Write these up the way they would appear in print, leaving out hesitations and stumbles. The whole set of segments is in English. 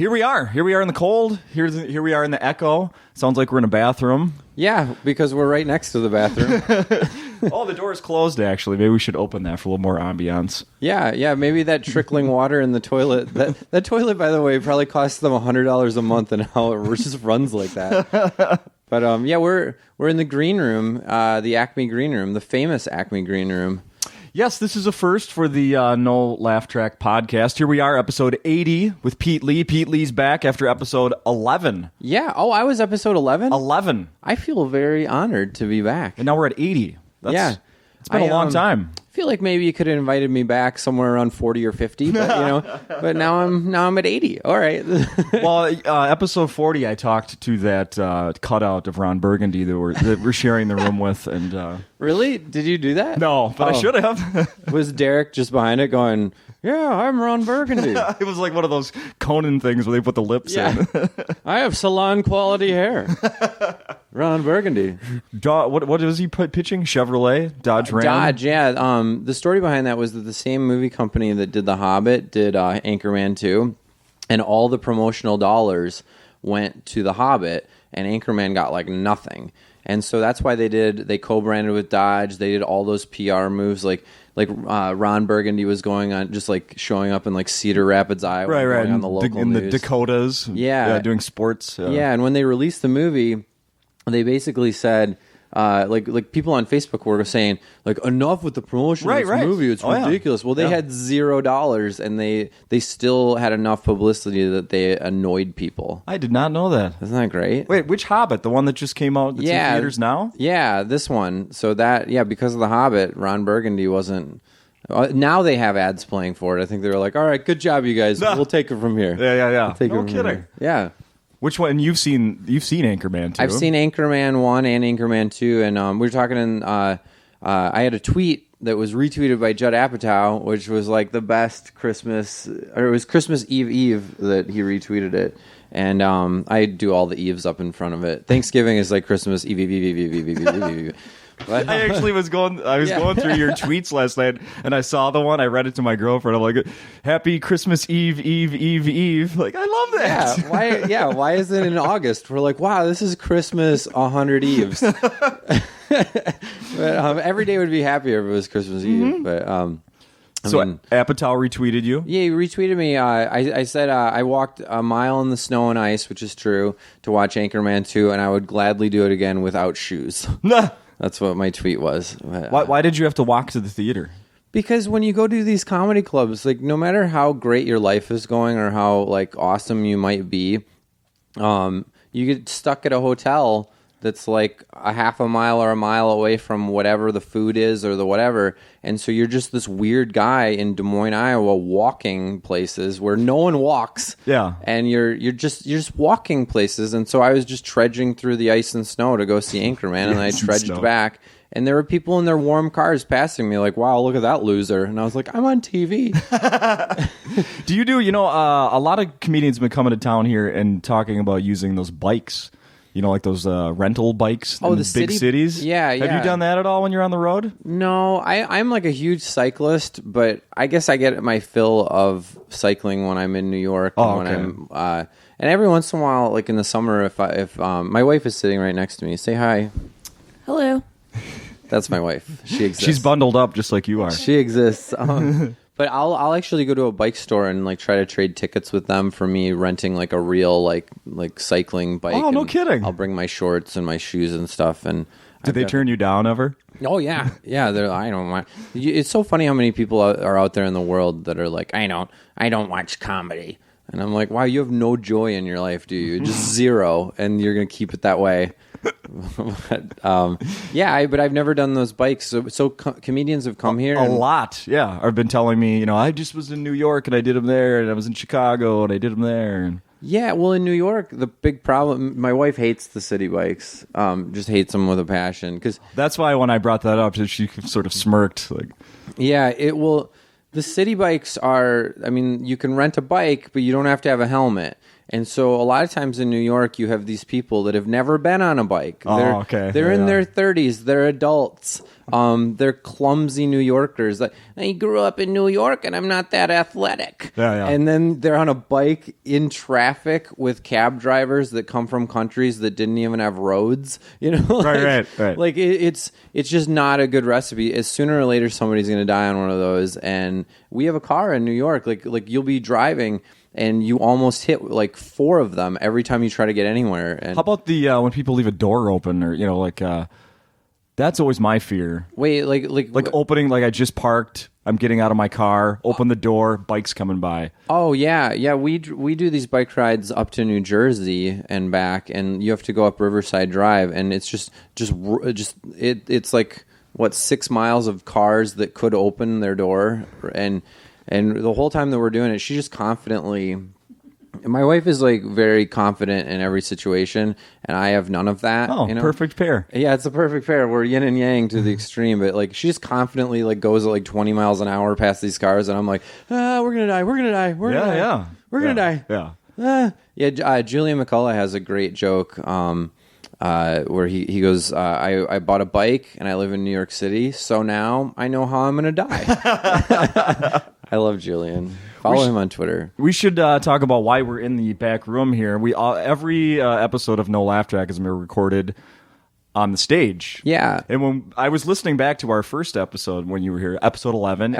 Here we are. Here we are in the cold. Here we are in the echo. Sounds like we're in a bathroom. Yeah, because we're right next to the bathroom. Oh, the door is closed, actually. Maybe we should open that for a little more ambiance. Yeah. Maybe that trickling water in the toilet. That toilet, by the way, probably costs them $100 a month, and how it just runs like that. But we're in the green room, the Acme green room, the famous Acme green room. Yes, this is a first for the NoLaughTrack podcast. Here we are, episode 80 with Pete Lee. Pete Lee's back after episode 11. Yeah. Oh, I was episode 11? 11. I feel very honored to be back. And now we're at 80. It's been a long time. I feel like maybe you could have invited me back somewhere around 40 or 50, but but now I'm at 80. All right. Well, episode 40, I talked to that cutout of Ron Burgundy that we're sharing the room with, and really, did you do that? No, but I should have. Was Derek just behind it going, "Yeah, I'm Ron Burgundy"? It was like one of those Conan things where they put the lips in. I have salon quality hair. Ron Burgundy. What was he pitching? Chevrolet, Dodge Ram. Dodge, yeah. The story behind that was that the same movie company that did The Hobbit did Anchorman 2, and all the promotional dollars went to The Hobbit, and Anchorman got like nothing. And so that's why they co-branded with Dodge. They did all those PR moves, like Ron Burgundy was going on, just like showing up in like Cedar Rapids, Iowa, right, on the local in news. The Dakotas, doing sports. Yeah, and when they released the movie, they basically said, like people on Facebook were saying, like, enough with the promotion of this movie. It's ridiculous. Yeah. Well, they had $0, and they still had enough publicity that they annoyed people. I did not know that. Isn't that great? Wait, which Hobbit? The one that just came out in theaters now? Yeah, this one. So because of The Hobbit, Ron Burgundy wasn't... now they have ads playing for it. I think they were like, all right, good job, you guys. We'll take it from here. Yeah. No kidding. Yeah. Which one? You've seen Anchorman 2. I've seen Anchorman 1 and Anchorman 2, and we were talking in... I had a tweet that was retweeted by Judd Apatow, which was like the best Christmas... Or it was Christmas Eve that he retweeted it. And I do all the Eves up in front of it. Thanksgiving is like Christmas Eve. I actually was going through your tweets last night, and I saw the one. I read it to my girlfriend. I'm like, "Happy Christmas Eve." Like, I love that. Yeah. Why is it in August? We're like, wow, this is Christmas 100 Eves. But, every day would be happier if it was Christmas Eve. But Apatow retweeted you? Yeah, he retweeted me. I said I walked a mile in the snow and ice, which is true, to watch Anchorman 2, and I would gladly do it again without shoes. That's what my tweet was. Why did you have to walk to the theater? Because when you go to these comedy clubs, like no matter how great your life is going or how like awesome you might be, you get stuck at a hotel that's like a half a mile or a mile away from whatever the food is or the whatever. And so you're just this weird guy in Des Moines, Iowa, walking places where no one walks. Yeah. And you're just walking places. And so I was just trudging through the ice and snow to go see Anchorman, and I trudged back. And there were people in their warm cars passing me like, wow, look at that loser. And I was like, I'm on TV. A lot of comedians have been coming to town here and talking about using those bikes. Like those rental bikes in the big cities? Yeah. Have you done that at all when you're on the road? No, I'm like a huge cyclist, but I guess I get my fill of cycling when I'm in New York. And every once in a while, like in the summer, if my wife is sitting right next to me, say hi. Hello. That's my wife. She exists. She's bundled up just like you are. She exists. But I'll actually go to a bike store and like try to trade tickets with them for me renting like a real like cycling bike. Oh, no kidding! I'll bring my shorts and my shoes and stuff. And did they turn you down ever? Oh yeah. I don't mind. It's so funny how many people are out there in the world that are like, I don't watch comedy, and I'm like, wow, you have no joy in your life, do you? Just zero, and you're gonna keep it that way. But I've never done those bikes. So comedians have come here a lot. Yeah, I've been telling me, I just was in New York and I did them there, and I was in Chicago and I did them there. And yeah, well, in New York, the big problem. My wife hates the city bikes. Just hates them with a passion. Because that's why when I brought that up, she sort of smirked. Like, yeah, the city bikes are. I mean, you can rent a bike, but you don't have to have a helmet. And so a lot of times in New York, you have these people that have never been on a bike. They're in their 30s. They're adults. They're clumsy New Yorkers. Like, I grew up in New York and I'm not that athletic. And then they're on a bike in traffic with cab drivers that come from countries that didn't even have roads. You know, right. Like it's just not a good recipe. As sooner or later, somebody's going to die on one of those. And we have a car in New York. Like you'll be driving and you almost hit like 4 of them every time you try to get anywhere. And how about the when people leave a door open, or that's always my fear. Wait, like opening, like I just parked, I'm getting out of my car, open the door, bike's coming by. Oh yeah. We do these bike rides up to New Jersey and back, and you have to go up Riverside Drive, and it's it's like what 6 miles of cars that could open their door, and the whole time that we're doing it, she just confidently. My wife is like very confident in every situation, and I have none of that. Oh, perfect pair. Yeah, it's a perfect pair. We're yin and yang to the extreme, but like she just confidently like goes at like 20 miles an hour past these cars, and I'm like, we're gonna die. Julian McCullough has a great joke where he goes, I bought a bike and I live in New York City, so now I know how I'm gonna die. I love Julian. Follow him on Twitter. We should talk about why we're in the back room here. Every episode of NoLaughTrack is recorded on the stage. Yeah. And when I was listening back to our first episode when you were here, episode 11,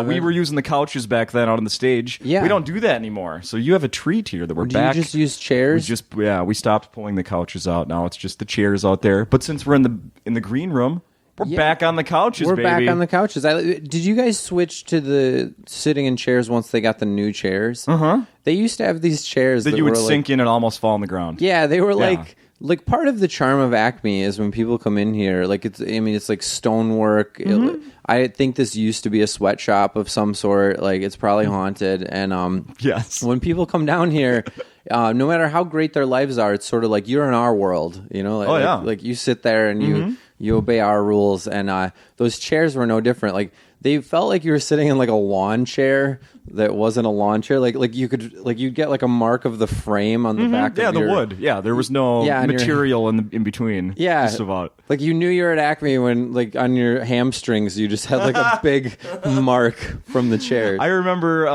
we were using the couches back then out on the stage. Yeah. We don't do that anymore. So you have a treat here that we're back. Do you just use chairs? We stopped pulling the couches out. Now it's just the chairs out there. But since we're in the green room, we're back on the couches, baby. We're back on the couches. Did you guys switch to the sitting in chairs once they got the new chairs? Uh-huh. They used to have these chairs that you would were sink in and almost fall on the ground. Yeah, they were like part of the charm of Acme is when people come in here, like it's like stonework. Mm-hmm. I think this used to be a sweatshop of some sort. Like it's probably haunted. And yes, when people come down here, no matter how great their lives are, it's sort of like you're in our world. You know, like you sit there and you obey our rules. And those chairs were no different. Like they felt like you were sitting in like a lawn chair that wasn't a lawn chair. Like you'd get like a mark of the frame on the back. Yeah, the wood. Yeah, there was no material in between. Yeah, just about. Like you knew you were at Acme when like on your hamstrings you just had like a big mark from the chair. I remember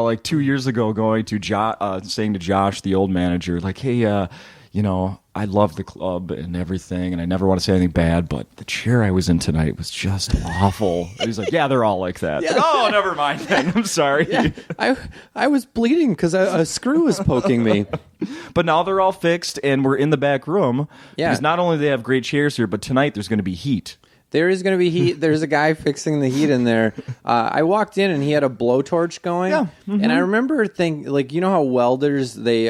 like 2 years ago going to saying to Josh, the old manager, like, hey, I love the club and everything, and I never want to say anything bad, but the chair I was in tonight was just awful. And he's like, yeah, they're all like that. Yeah. Like, oh, never mind then. I'm sorry. Yeah. I was bleeding because a screw was poking me. But now they're all fixed, and we're in the back room. Yeah. Because not only do they have great chairs here, but tonight there's going to be heat. There is going to be heat. There's a guy fixing the heat in there. I walked in, and he had a blowtorch going. Yeah. Mm-hmm. And I remember thinking, like, you know how welders, they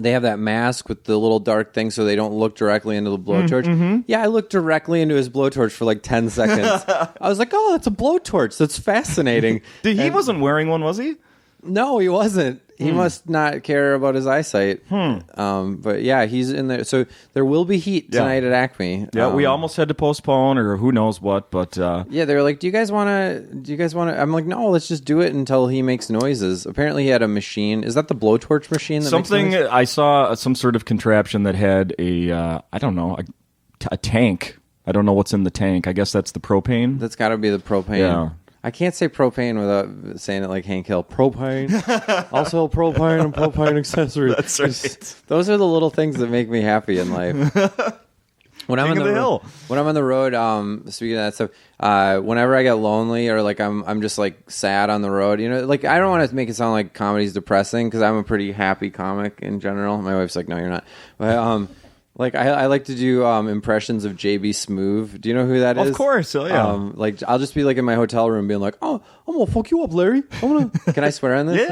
have that mask with the little dark thing so they don't look directly into the blowtorch. Mm-hmm. Yeah, I looked directly into his blowtorch for like 10 seconds. I was like, oh, that's a blowtorch. That's fascinating. He wasn't wearing one, was he? No, he wasn't. He must not care about his eyesight. But yeah, he's in there. So there will be heat tonight at Acme. Yeah, we almost had to postpone or who knows what, but yeah, they were like, do you guys want to I'm like, no, let's just do it until he makes noises. Apparently he had a machine. Is that the blowtorch machine that makes noise? I saw some sort of contraption that had a tank. I don't know what's in the tank. I guess that's the propane. That's got to be the propane. Yeah. I can't say propane without saying it like Hank Hill. Propane. Also propane and propane accessories. That's right. Those are the little things that make me happy in life. When I'm on the road, speaking of that stuff, whenever I get lonely or like I'm just like sad on the road, like I don't want to make it sound like comedy's depressing because I'm a pretty happy comic in general. My wife's like, no, you're not. But like I like to do impressions of JB Smoove. Do you know who that is? Of course, oh yeah. Like I'll just be like in my hotel room being like, "Oh, I'm gonna fuck you up, Larry. Can I swear on this?"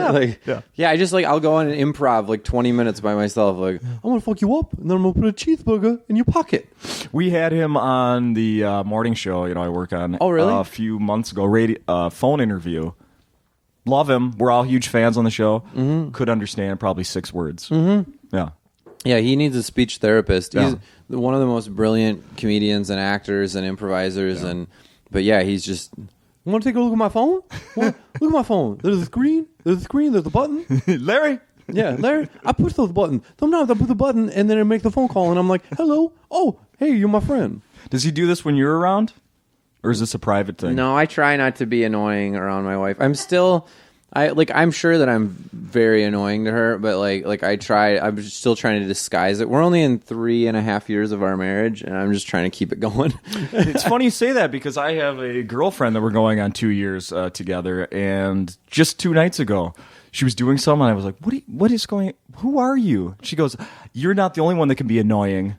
Yeah. I just like I'll go on an improv like 20 minutes by myself. Like I'm gonna fuck you up, and then I'm gonna put a cheeseburger in your pocket. We had him on the morning show. I work on. Oh really? A few months ago, phone interview. Love him. We're all huge fans on the show. Mm-hmm. Could understand probably 6 words. Mm-hmm. Yeah. Yeah, he needs a speech therapist. Yeah. He's one of the most brilliant comedians and actors and improvisers. Yeah. But yeah, he's just... You want to take a look at my phone? Look at my phone. There's a screen. There's a button. Larry. Yeah, Larry, I push the button. Sometimes I put the button and then I make the phone call and I'm like, hello. Oh, hey, you're my friend. Does he do this when you're around? Or is this a private thing? No, I try not to be annoying around my wife. I'm sure that I'm very annoying to her, but I'm still trying to disguise it. We're only in 3.5 years of our marriage, and I'm just trying to keep it going. It's funny you say that because I have a girlfriend that we're going on 2 years together, and just 2 nights ago, she was doing something, and I was like, who are you? She goes, you're not the only one that can be annoying.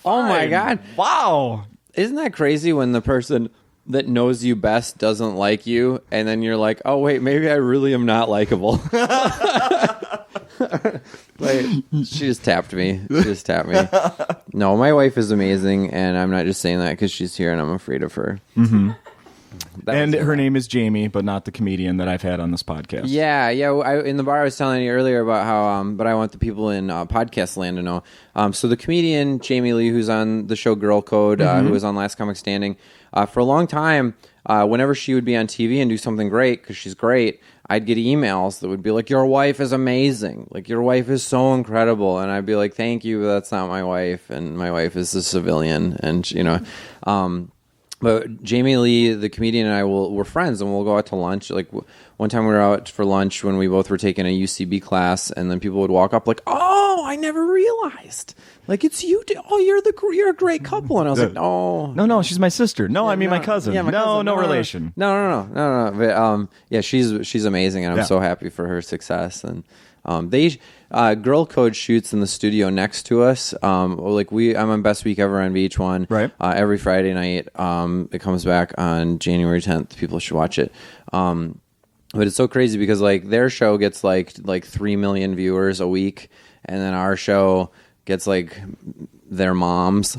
Oh my God. Wow. Isn't that crazy when the person that knows you best doesn't like you, and then you're like, oh wait, maybe I really am not likable. She just tapped me. No, my wife is amazing, and I'm not just saying that because she's here and I'm afraid of her. Mm-hmm. And her name is Jamie, but not the comedian that I've had on this podcast. Yeah. In the bar, I was telling you earlier about how, but I want the people in podcast land to know. So the comedian Jamie Lee, who's on the show Girl Code, who was on Last Comic Standing, for a long time, whenever she would be on TV and do something great, because she's great, I'd get emails that would be like, your wife is amazing. Like, your wife is so incredible. And I'd be like, thank you, but that's not my wife. And my wife is a civilian. And, but Jamie Lee, the comedian, and I we're friends, and we'll go out to lunch. Like one time we were out for lunch when we both were taking a UCB class, and then people would walk up like, "Oh, I never realized. Like it's you. Oh, you're a great couple." And I was like, "No, she's my sister. No, I mean my cousin. Yeah, no relation. No. But yeah, she's amazing, and I'm so happy for her success. And Girl Code shoots in the studio next to us. I'm on Best Week Ever on VH1. Right. Every Friday night. It comes back on January 10th. People should watch it. But it's so crazy because like their show gets like 3 million viewers a week, and then our show gets like their moms.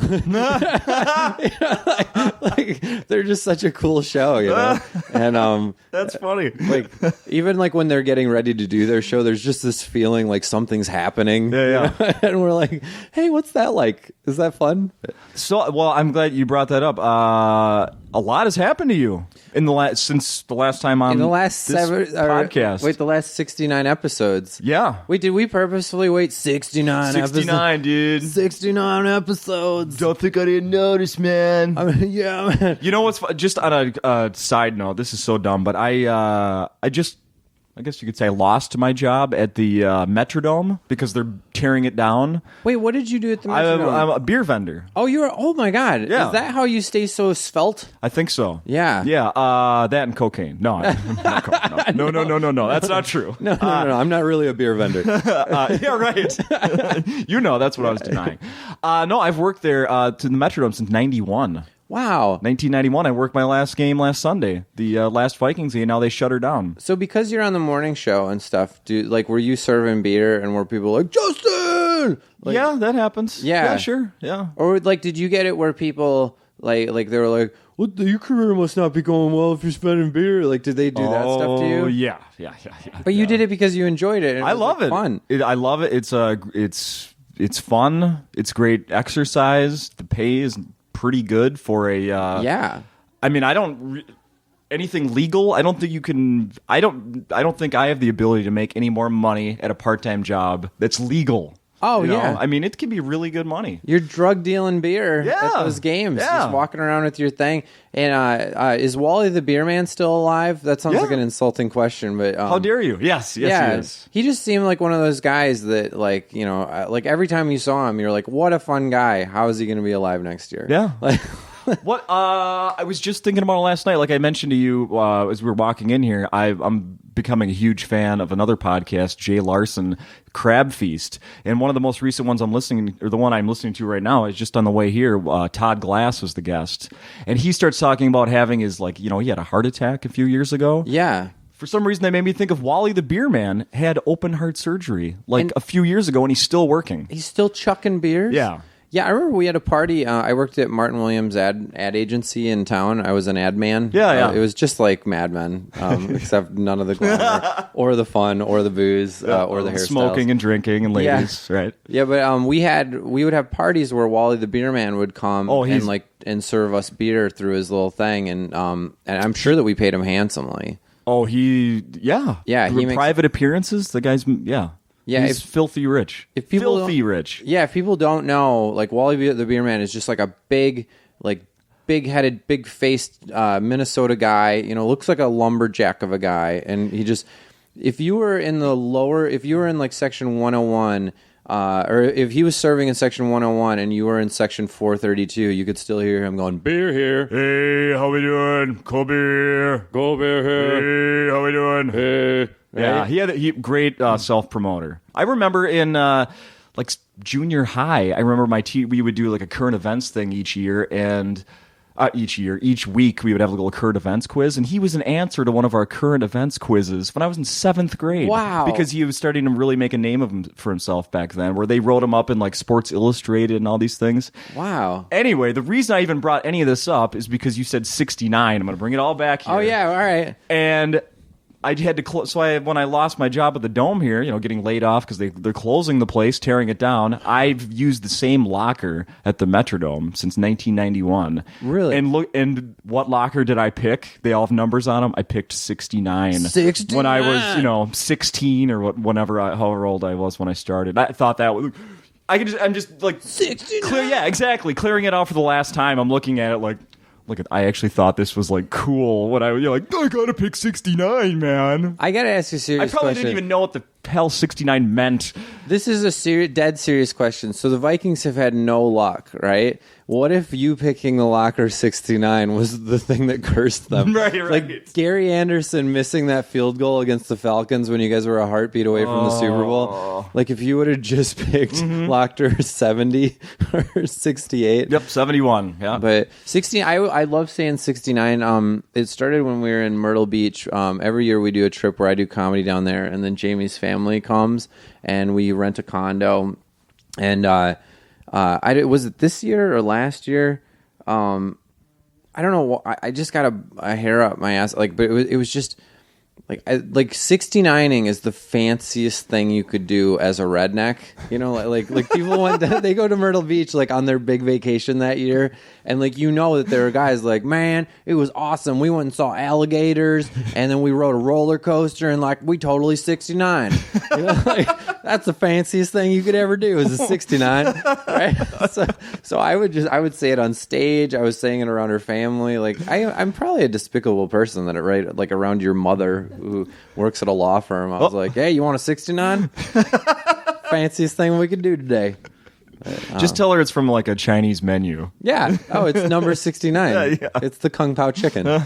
like they're just such a cool show, you know. And that's funny. Like even like when they're getting ready to do their show, there's just this feeling like something's happening. Yeah. And we're like, hey, what's that like? Is that fun? So, well, I'm glad you brought that up. A lot has happened to you since the last time on the last podcast. Wait, the last 69 episodes. Yeah. Wait, did we purposefully wait 69 69, dude. 69 episodes. Don't think I didn't notice, man. Yeah, man. You know what's just on a side note, this is so dumb, but I guess you could say I lost my job at the Metrodome because they're tearing it down. Wait, what did you do at the Metrodome? I'm a beer vendor. Oh, oh my God. Yeah. Is that how you stay so svelte? I think so. Yeah. Yeah, that and cocaine. No, no, that's not true. No, I'm not really a beer vendor. Yeah, right. That's what I was denying. No, I've worked there to the Metrodome since 91. Wow. 1991, I worked my last game last Sunday, the last Vikings game. Now they shut her down. So because you're on the morning show and stuff, were you serving beer and were people like, Justin? Yeah, that happens. Yeah, sure. Yeah. Or did you get it where people they were like, "What? Your career must not be going well if you're spending beer." Like, did they do that stuff to you? Oh yeah. But you did it because you enjoyed it. And I love it. Fun. I love it. It's fun. It's great exercise. The pay is pretty good for a I mean, I don't anything legal. I don't think you can. I don't think I have the ability to make any more money at a part-time job that's legal. Oh, yeah. I mean, it can be really good money. You're drug dealing beer at those games, just walking around with your thing. And is Wally the Beer Man still alive? That sounds like an insulting question, but how dare you? Yes, he is. He just seemed like one of those guys that, every time you saw him, you're like, what a fun guy. How is he going to be alive next year? Yeah. What I was just thinking about it last night. Like I mentioned to you as we were walking in here, I'm becoming a huge fan of another podcast, Jay Larson, Crab Feast, and one of the most recent ones the one I'm listening to right now is just on the way here. Todd Glass was the guest, and he starts talking about having his he had a heart attack a few years ago. Yeah. For some reason, that made me think of Wally the Beer Man had open heart surgery a few years ago, and he's still working. He's still chucking beers? Yeah. Yeah, I remember we had a party. I worked at Martin Williams ad agency in town. I was an ad man. Yeah. It was just like Mad Men, except none of the glamour or the fun or the booze or the hairstyles. Smoking and drinking and ladies, right? Yeah, but we would have parties where Wally the Beer Man would come and serve us beer through his little thing, and I'm sure that we paid him handsomely. Oh, yeah. He makes private appearances. The guy's, Yeah, he's filthy rich. If people filthy rich. Yeah, if people don't know, like Wally the Beer Man is just like a big-headed, big-faced Minnesota guy. Looks like a lumberjack of a guy, and he just. If you were in like section 101, or if he was serving in section 101 and you were in section 432, you could still hear him going, "Beer here. Hey, how we doing? Cold beer. Go beer here. Hey, how we doing? Hey." Yeah, he had great self-promoter. I remember in like junior high, I remember we would do like a current events thing each year, and each week we would have a little current events quiz, and he was an answer to one of our current events quizzes when I was in 7th grade. Wow. Because he was starting to really make a name for himself back then, where they wrote him up in like Sports Illustrated and all these things. Wow. Anyway, the reason I even brought any of this up is because you said 69. I'm going to bring it all back here. Oh, yeah, all right. And I had to close. When I lost my job at the Dome here, getting laid off because they're closing the place, tearing it down. I've used the same locker at the Metrodome since 1991. Really? And what locker did I pick? They all have numbers on them. I picked 69. 69. When I was 16 or however old I was when I started. I thought that was. I'm just like 69. Yeah, exactly. Clearing it out for the last time. I'm looking at it like. I actually thought this was like cool. When I gotta pick 69, man. I gotta ask you a serious question. I probably didn't even know what the hell 69 meant. This is a dead serious question. So the Vikings have had no luck, right? What if you picking the locker 69 was the thing that cursed them? Right. Like Gary Anderson missing that field goal against the Falcons when you guys were a heartbeat away from the Super Bowl. Like if you would have just picked locker 70 or 68. Yep, 71. Yeah. But 60, I love saying 69. It started when we were in Myrtle Beach. Every year we do a trip where I do comedy down there, and then Jamie's family comes and we rent a condo. And was it this year or last year? I don't know. I just got a hair up my ass. But it was just like 69ing is the fanciest thing you could do as a redneck. Like people they go to Myrtle Beach on their big vacation that year, and that there are guys man, it was awesome. We went and saw alligators, and then we rode a roller coaster, and we totally 69. That's the fanciest thing you could ever do is a 69, right? So I would say it on stage. I was saying it around her family. I'm probably a despicable person that around your mother who works at a law firm. I was like, hey, you want a 69? Fanciest thing we could do today. Just tell her it's from a Chinese menu. Yeah. Oh, it's number 69. Yeah. It's the Kung Pao chicken.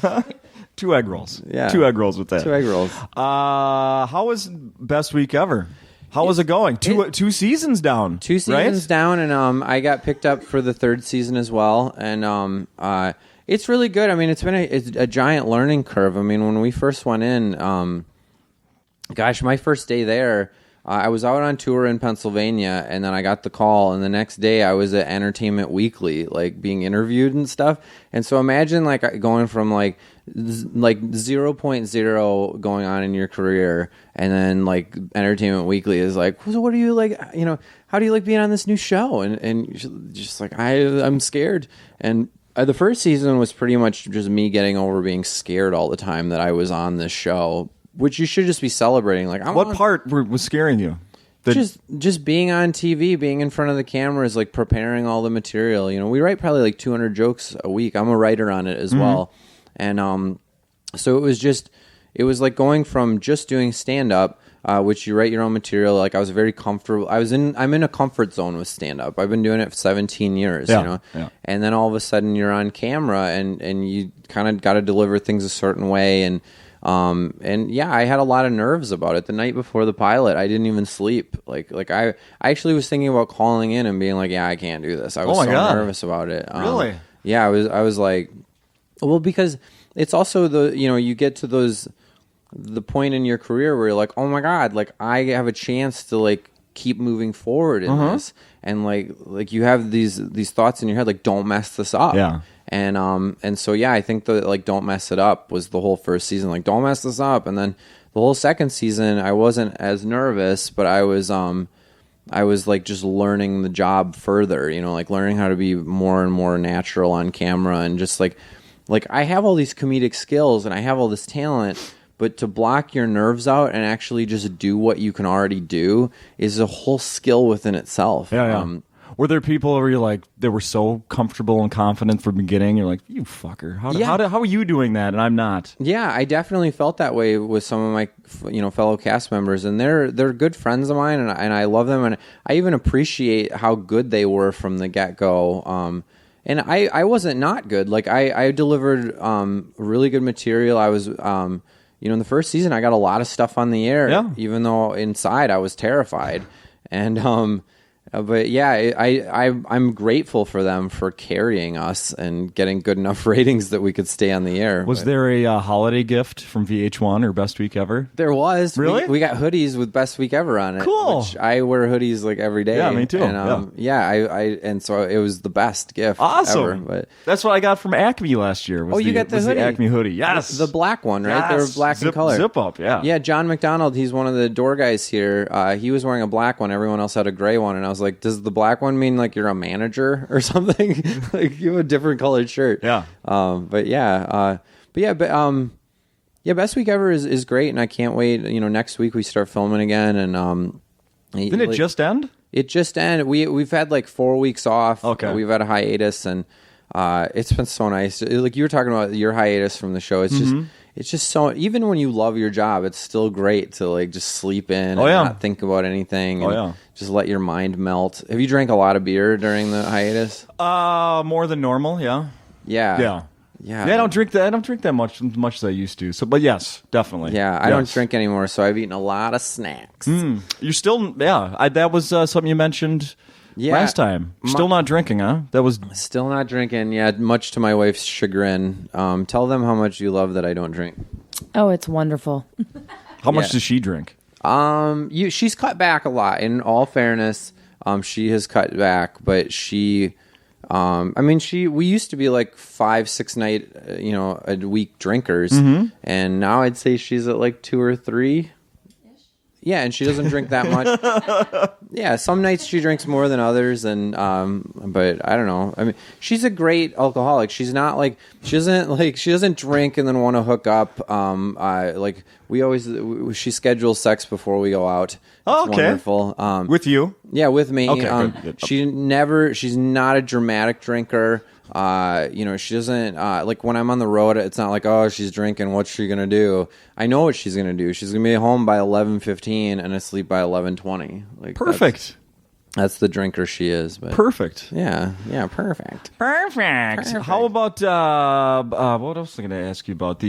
2 egg rolls. Yeah. 2 egg rolls with that. 2 egg rolls. How was best week ever? How was it going? Two seasons down. 2 seasons down, and I got picked up for the 3rd season as well. And it's really good. I mean, it's been a giant learning curve. I mean, when we first went in, my first day there, I was out on tour in Pennsylvania, and then I got the call, and the next day I was at Entertainment Weekly, being interviewed and stuff. And so imagine going from 0.0 going on in your career, and then Entertainment Weekly is so what do you how do you like being on this new show? And just I'm scared. And the first season was pretty much just me getting over being scared all the time that I was on this show, which you should just be celebrating. What part was scaring you? Just being on TV, being in front of the cameras, preparing all the material. We write probably 200 jokes a week. I'm a writer on it as well. And so it was going from just doing stand-up, which you write your own material. I was very comfortable. I'm in a comfort zone with stand-up. I've been doing it for 17 years, Yeah. And then all of a sudden you're on camera and you kind of got to deliver things a certain way. And I had a lot of nerves about it. The night before the pilot, I didn't even sleep. I actually was thinking about calling in and being I can't do this. I was nervous about it. Really? Yeah, I was well, because it's also you get to the point in your career where you're oh my God, I have a chance to keep moving forward in this, and you have these thoughts in your head don't mess this up. Yeah. And so I think that don't mess it up was the whole first season, don't mess this up. And then the whole second season I wasn't as nervous, but I was just learning the job further, learning how to be more and more natural on camera, and just I have all these comedic skills and I have all this talent, but to block your nerves out and actually just do what you can already do is a whole skill within itself. Yeah. Were there people where you're like, they were so comfortable and confident from the beginning? You're like, you fucker. How are you doing that? And I'm not. Yeah, I definitely felt that way with some of my, fellow cast members, and they're good friends of mine, and I love them, and I even appreciate how good they were from the get go. And I wasn't not good. Like I delivered really good material. I was, in the first season, I got a lot of stuff on the air, even though inside I was terrified, and. But yeah, I'm grateful for them for carrying us and getting good enough ratings that we could stay on the air. Was there a holiday gift from VH1 or Best Week Ever? There was. Really? We got hoodies with Best Week Ever on it. Cool. Which I wear hoodies like every day. Yeah, me too. And, and so it was the best gift awesome. ever. But that's what I got from Acme last year. You got the hoodie? The Acme hoodie. Yes. The black one, right? Yes. They were black in color. Zip up, yeah. Yeah, John McDonald, he's one of the door guys here. He was wearing a black one. Everyone else had a gray one. And I was like, does the black one mean like you're a manager or something? Like you have a different colored shirt. Yeah. Best Week Ever is great, and I can't wait. Next week we start filming again, and didn't it just end? It just ended. We've had like 4 weeks off. Okay. We've had a hiatus, and it's been so nice. Like you were talking about your hiatus from the show. It's just so, even when you love your job, it's still great to like just sleep in and not think about anything and just let your mind melt. Have you drank a lot of beer during the hiatus? More than normal, yeah. Yeah. I don't drink that. I don't drink that much as I used to. So, but yes, definitely. Yeah, I don't drink anymore, so I've eaten a lot of snacks. You're still, that was something you mentioned last time. Still not drinking, huh? That was still not drinking. Yeah, much to my wife's chagrin. Tell them how much you love that I don't drink. Oh, it's wonderful. How much does she drink? She's cut back a lot. In all fairness, she has cut back, but she. We used to be like 5-6 night, a week drinkers, and now I'd say she's at like 2 or 3. Yeah, and she doesn't drink that much. Yeah, some nights she drinks more than others, and but I don't know. I mean, she's a great alcoholic. She's not like she doesn't drink and then want to hook up. She schedules sex before we go out. Oh, okay. Wonderful. With you? Yeah, with me. Okay, good. She's not a dramatic drinker. She doesn't, like when I'm on the road, it's not like, oh, she's drinking. What's she going to do? I know what she's going to do. She's going to be home by 11:15 and asleep by 11:20. Like perfect. That's the drinker she is. But perfect. Yeah. Perfect. How about, what else was I going to ask you about?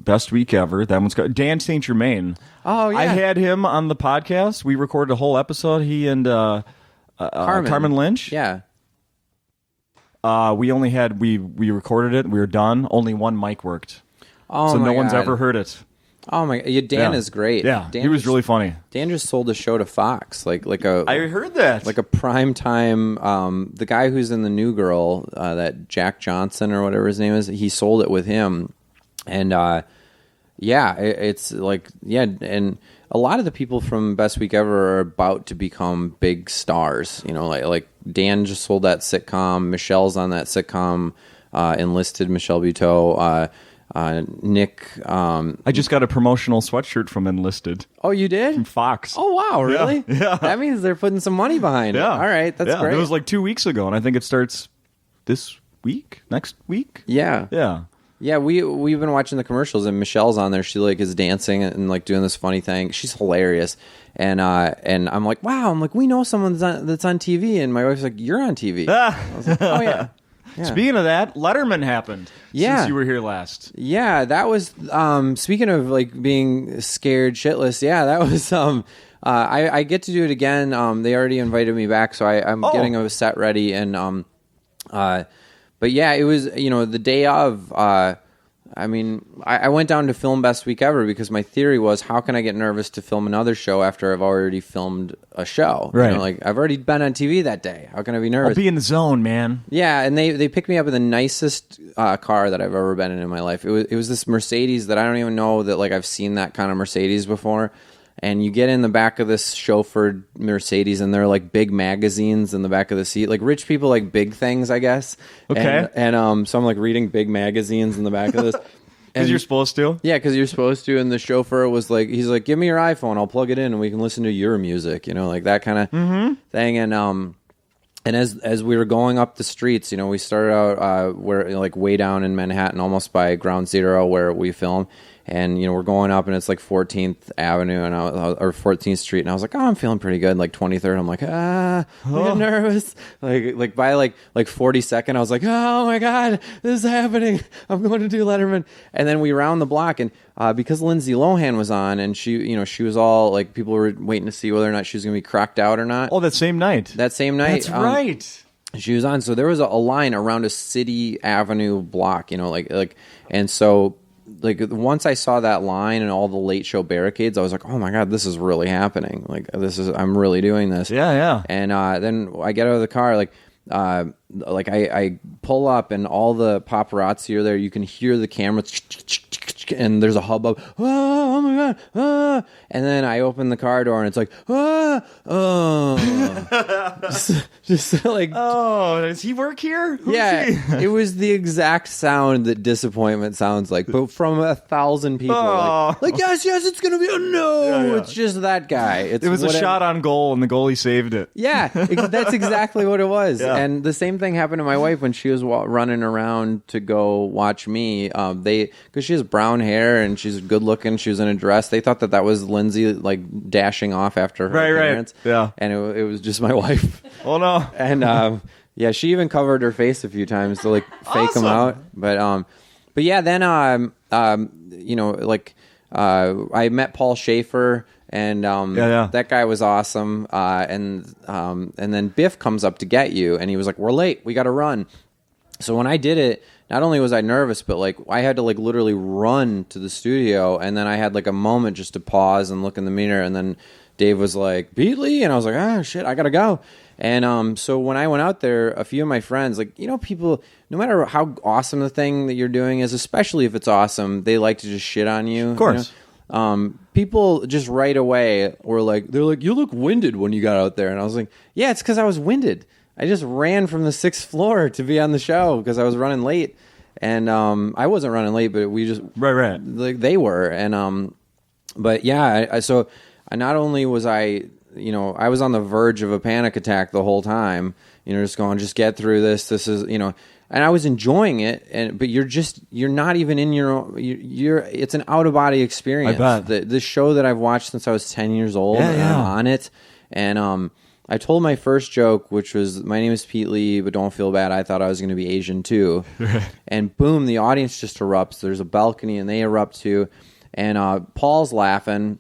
Best Week Ever. That one's got Dan St. Germain. Oh, yeah. I had him on the podcast. We recorded a whole episode. He and, Carmen Lynch. Yeah. We recorded it. We were done. Only one mic worked. Oh, so my no one's God. ever heard it. Oh my! Yeah, Dan is great. Yeah, Dan he was really funny. Dan just sold a show to Fox, I heard that, like a prime time. The guy who's in The New Girl, that Jack Johnson or whatever his name is, he sold it with him, and it's like and a lot of the people from Best Week Ever are about to become big stars. Like Dan just sold that sitcom. Michelle's on that sitcom. Enlisted Michelle Buteau. Nick. I just got a promotional sweatshirt from Enlisted. Oh, you did? From Fox. Oh, wow, really? Yeah. That means they're putting some money behind it. All right, that's great. It was like 2 weeks ago, and I think it starts this week, next week. Yeah. Yeah, we've been watching the commercials, and Michelle's on there. She is dancing and doing this funny thing. She's hilarious, and I'm like, wow. I'm like, we know someone that's on TV, and my wife's like, you're on TV. I was like, oh yeah. Yeah. Speaking of that, Letterman happened since you were here last. Yeah, that was speaking of being scared shitless. Yeah, that was I get to do it again. They already invited me back, so I'm getting a set ready, and but yeah, it was the day of. I went down to film Best Week Ever because my theory was, how can I get nervous to film another show after I've already filmed a show? Right. I've already been on TV that day. How can I be nervous? I'll be in the zone, man. Yeah, and they picked me up in the nicest car that I've ever been in my life. It was this Mercedes that I don't even know that I've seen that kind of Mercedes before. And you get in the back of this chauffeured Mercedes, and there are big magazines in the back of the seat. Rich people like big things, I guess. Okay. And so I'm reading big magazines in the back of this. Because you're supposed to. Yeah, because you're supposed to. And the chauffeur was like, he's like, give me your iPhone, I'll plug it in, and we can listen to your music. Like that kind of thing. And as we were going up the streets, we started out where like way down in Manhattan, almost by Ground Zero where we film. And, we're going up and it's like 14th Avenue or 14th Street. And I was like, oh, I'm feeling pretty good. Like 23rd, I'm like, I get nervous. Like by like 42nd, I was like, oh my God, this is happening. I'm going to do Letterman. And then we round the block. And because Lindsay Lohan was on and she was all like, people were waiting to see whether or not she was going to be cracked out or not. Oh, that same night. That's right. She was on. So there was a line around a City Avenue block, and so like once I saw that line and all the late show barricades, I was like, oh my God, this is really happening. Like I'm really doing this. Yeah. And then I get out of the car, I pull up and all the paparazzi are there. You can hear the camera and there's a hubbub. Oh my God. And then I open the car door and it's like, just like, oh, does he work here? It was the exact sound that disappointment sounds like, but from 1,000 people. Like yes, it's gonna be no. It's just that guy. It was a shot on goal and the goalie saved it. Yeah, that's exactly what it was. Yeah. And the same thing happened to my wife when she was running around to go watch me. Because she has brown hair and she's good looking. She was in a dress. They thought that was Lindsay like dashing off after her parents. Right. Yeah. And it was just my wife. Oh no. And yeah, she even covered her face a few times to like fake them out. But yeah, then I met Paul Schaefer. And that guy was awesome. And then Biff comes up to get you, and he was like, "We're late. We got to run." So when I did it, not only was I nervous, but like I had to like literally run to the studio, and then I had like a moment just to pause and look in the mirror, and then Dave was like, "Beatley," and I was like, "Ah, shit, I gotta go." And so when I went out there, a few of my friends, like people, no matter how awesome the thing that you're doing is, especially if it's awesome, they like to just shit on you. Of course. People just right away were like, they're like, "You look winded when you got out there," and I was like, "Yeah, it's because I was winded. I just ran from the 6th floor to be on the show because I was running late." And I wasn't running late, but we just right like they were. And but yeah, so not only was I was on the verge of a panic attack the whole time, just going, just get through this. This is and I was enjoying it, but you're not even in you're it's an out of body experience. I bet. The show that I've watched since I was 10 years old, and I'm on it. And I told my first joke, which was, "My name is Pete Lee, but don't feel bad. I thought I was going to be Asian too." And boom, the audience just erupts. There's a balcony, and they erupt too. And Paul's laughing.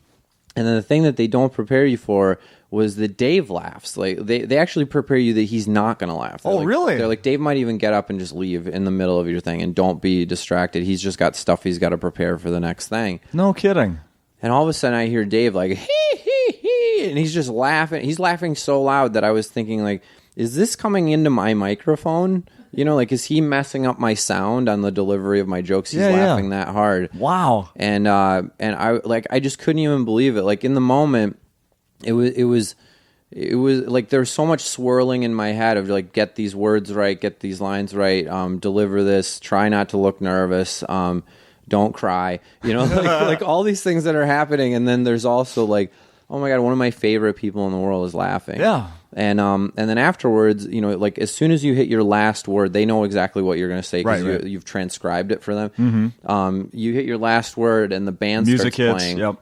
And then the thing that they don't prepare you for was that Dave laughs. Like they actually prepare you that he's not going to laugh. Oh, really? They're like, Dave might even get up and just leave in the middle of your thing, and don't be distracted. He's just got stuff he's got to prepare for the next thing. No kidding. And all of a sudden I hear Dave like, hee, hee, hee, and he's just laughing. He's laughing so loud that I was thinking, like, is this coming into my microphone? Like, is he messing up my sound on the delivery of my jokes? He's laughing that hard. Wow. And I just couldn't even believe it. Like, in the moment, it was like there was so much swirling in my head of like, get these words right, get these lines right, deliver this, try not to look nervous, don't cry, like all these things that are happening. And then there's also like, oh my God, one of my favorite people in the world is laughing. Yeah. And then afterwards, like as soon as you hit your last word, they know exactly what you're going to say because you've transcribed it for them. Mm-hmm. You hit your last word and the band Music starts hits, playing. Yep.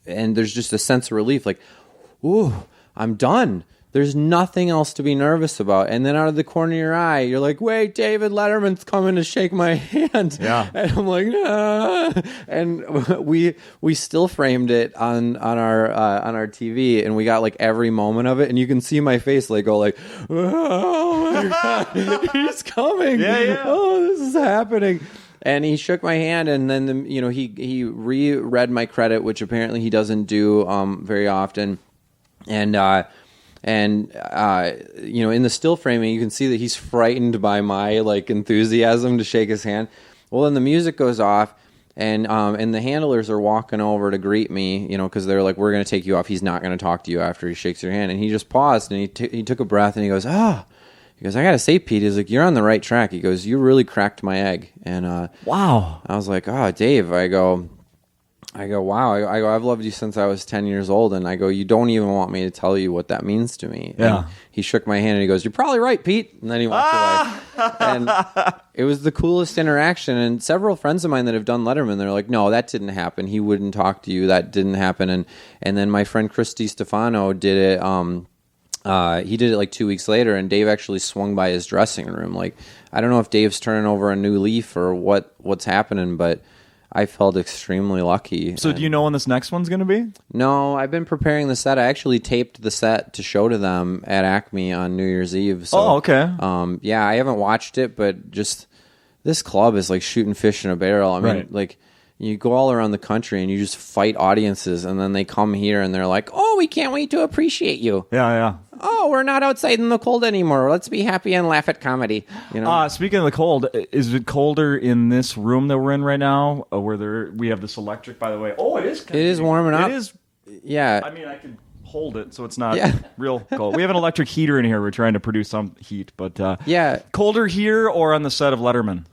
And there's just a sense of relief, like, ooh, I'm done. There's nothing else to be nervous about. And then out of the corner of your eye, you're like, wait, David Letterman's coming to shake my hand. Yeah. And I'm like, nah. And we still framed it on our TV, and we got like every moment of it. And you can see my face like go like, oh my God, he's coming. Yeah. Oh, this is happening. And he shook my hand, and then he reread my credit, which apparently he doesn't do very often. And in the still framing, you can see that he's frightened by my like enthusiasm to shake his hand. Well, then the music goes off, and the handlers are walking over to greet me, because they're like, "We're going to take you off. He's not going to talk to you after he shakes your hand." And he just paused, and he took a breath, and he goes, He goes, I gotta say, Pete, he's like, you're on the right track. He goes, you really cracked my egg. And wow. I was like, oh, Dave. I go, wow. I go, I've loved you since I was 10 years old. And I go, you don't even want me to tell you what that means to me. Yeah. And he shook my hand and he goes, you're probably right, Pete. And then he walked away. And it was the coolest interaction. And several friends of mine that have done Letterman, they're like, no, that didn't happen. He wouldn't talk to you. That didn't happen. And then my friend Christy Stefano did it. He did it like 2 weeks later, and Dave actually swung by his dressing room. Like, I don't know if Dave's turning over a new leaf or what's happening, but I felt extremely lucky. So do you know when this next one's going to be? No, I've been preparing the set. I actually taped the set to show to them at Acme on New Year's Eve. So, okay. Yeah, I haven't watched it, but just this club is like shooting fish in a barrel. I mean, like, you go all around the country and you just fight audiences, and then they come here and they're like, oh, we can't wait to appreciate you. Yeah. Oh, we're not outside in the cold anymore. Let's be happy and laugh at comedy. You know. Speaking of the cold, is it colder in this room that we're in right now? We have this electric, by the way. Oh, it is. It is warming up. It is. Yeah. I mean, I can hold it so it's not real cold. We have an electric heater in here. We're trying to produce some heat, but colder here or on the set of Letterman?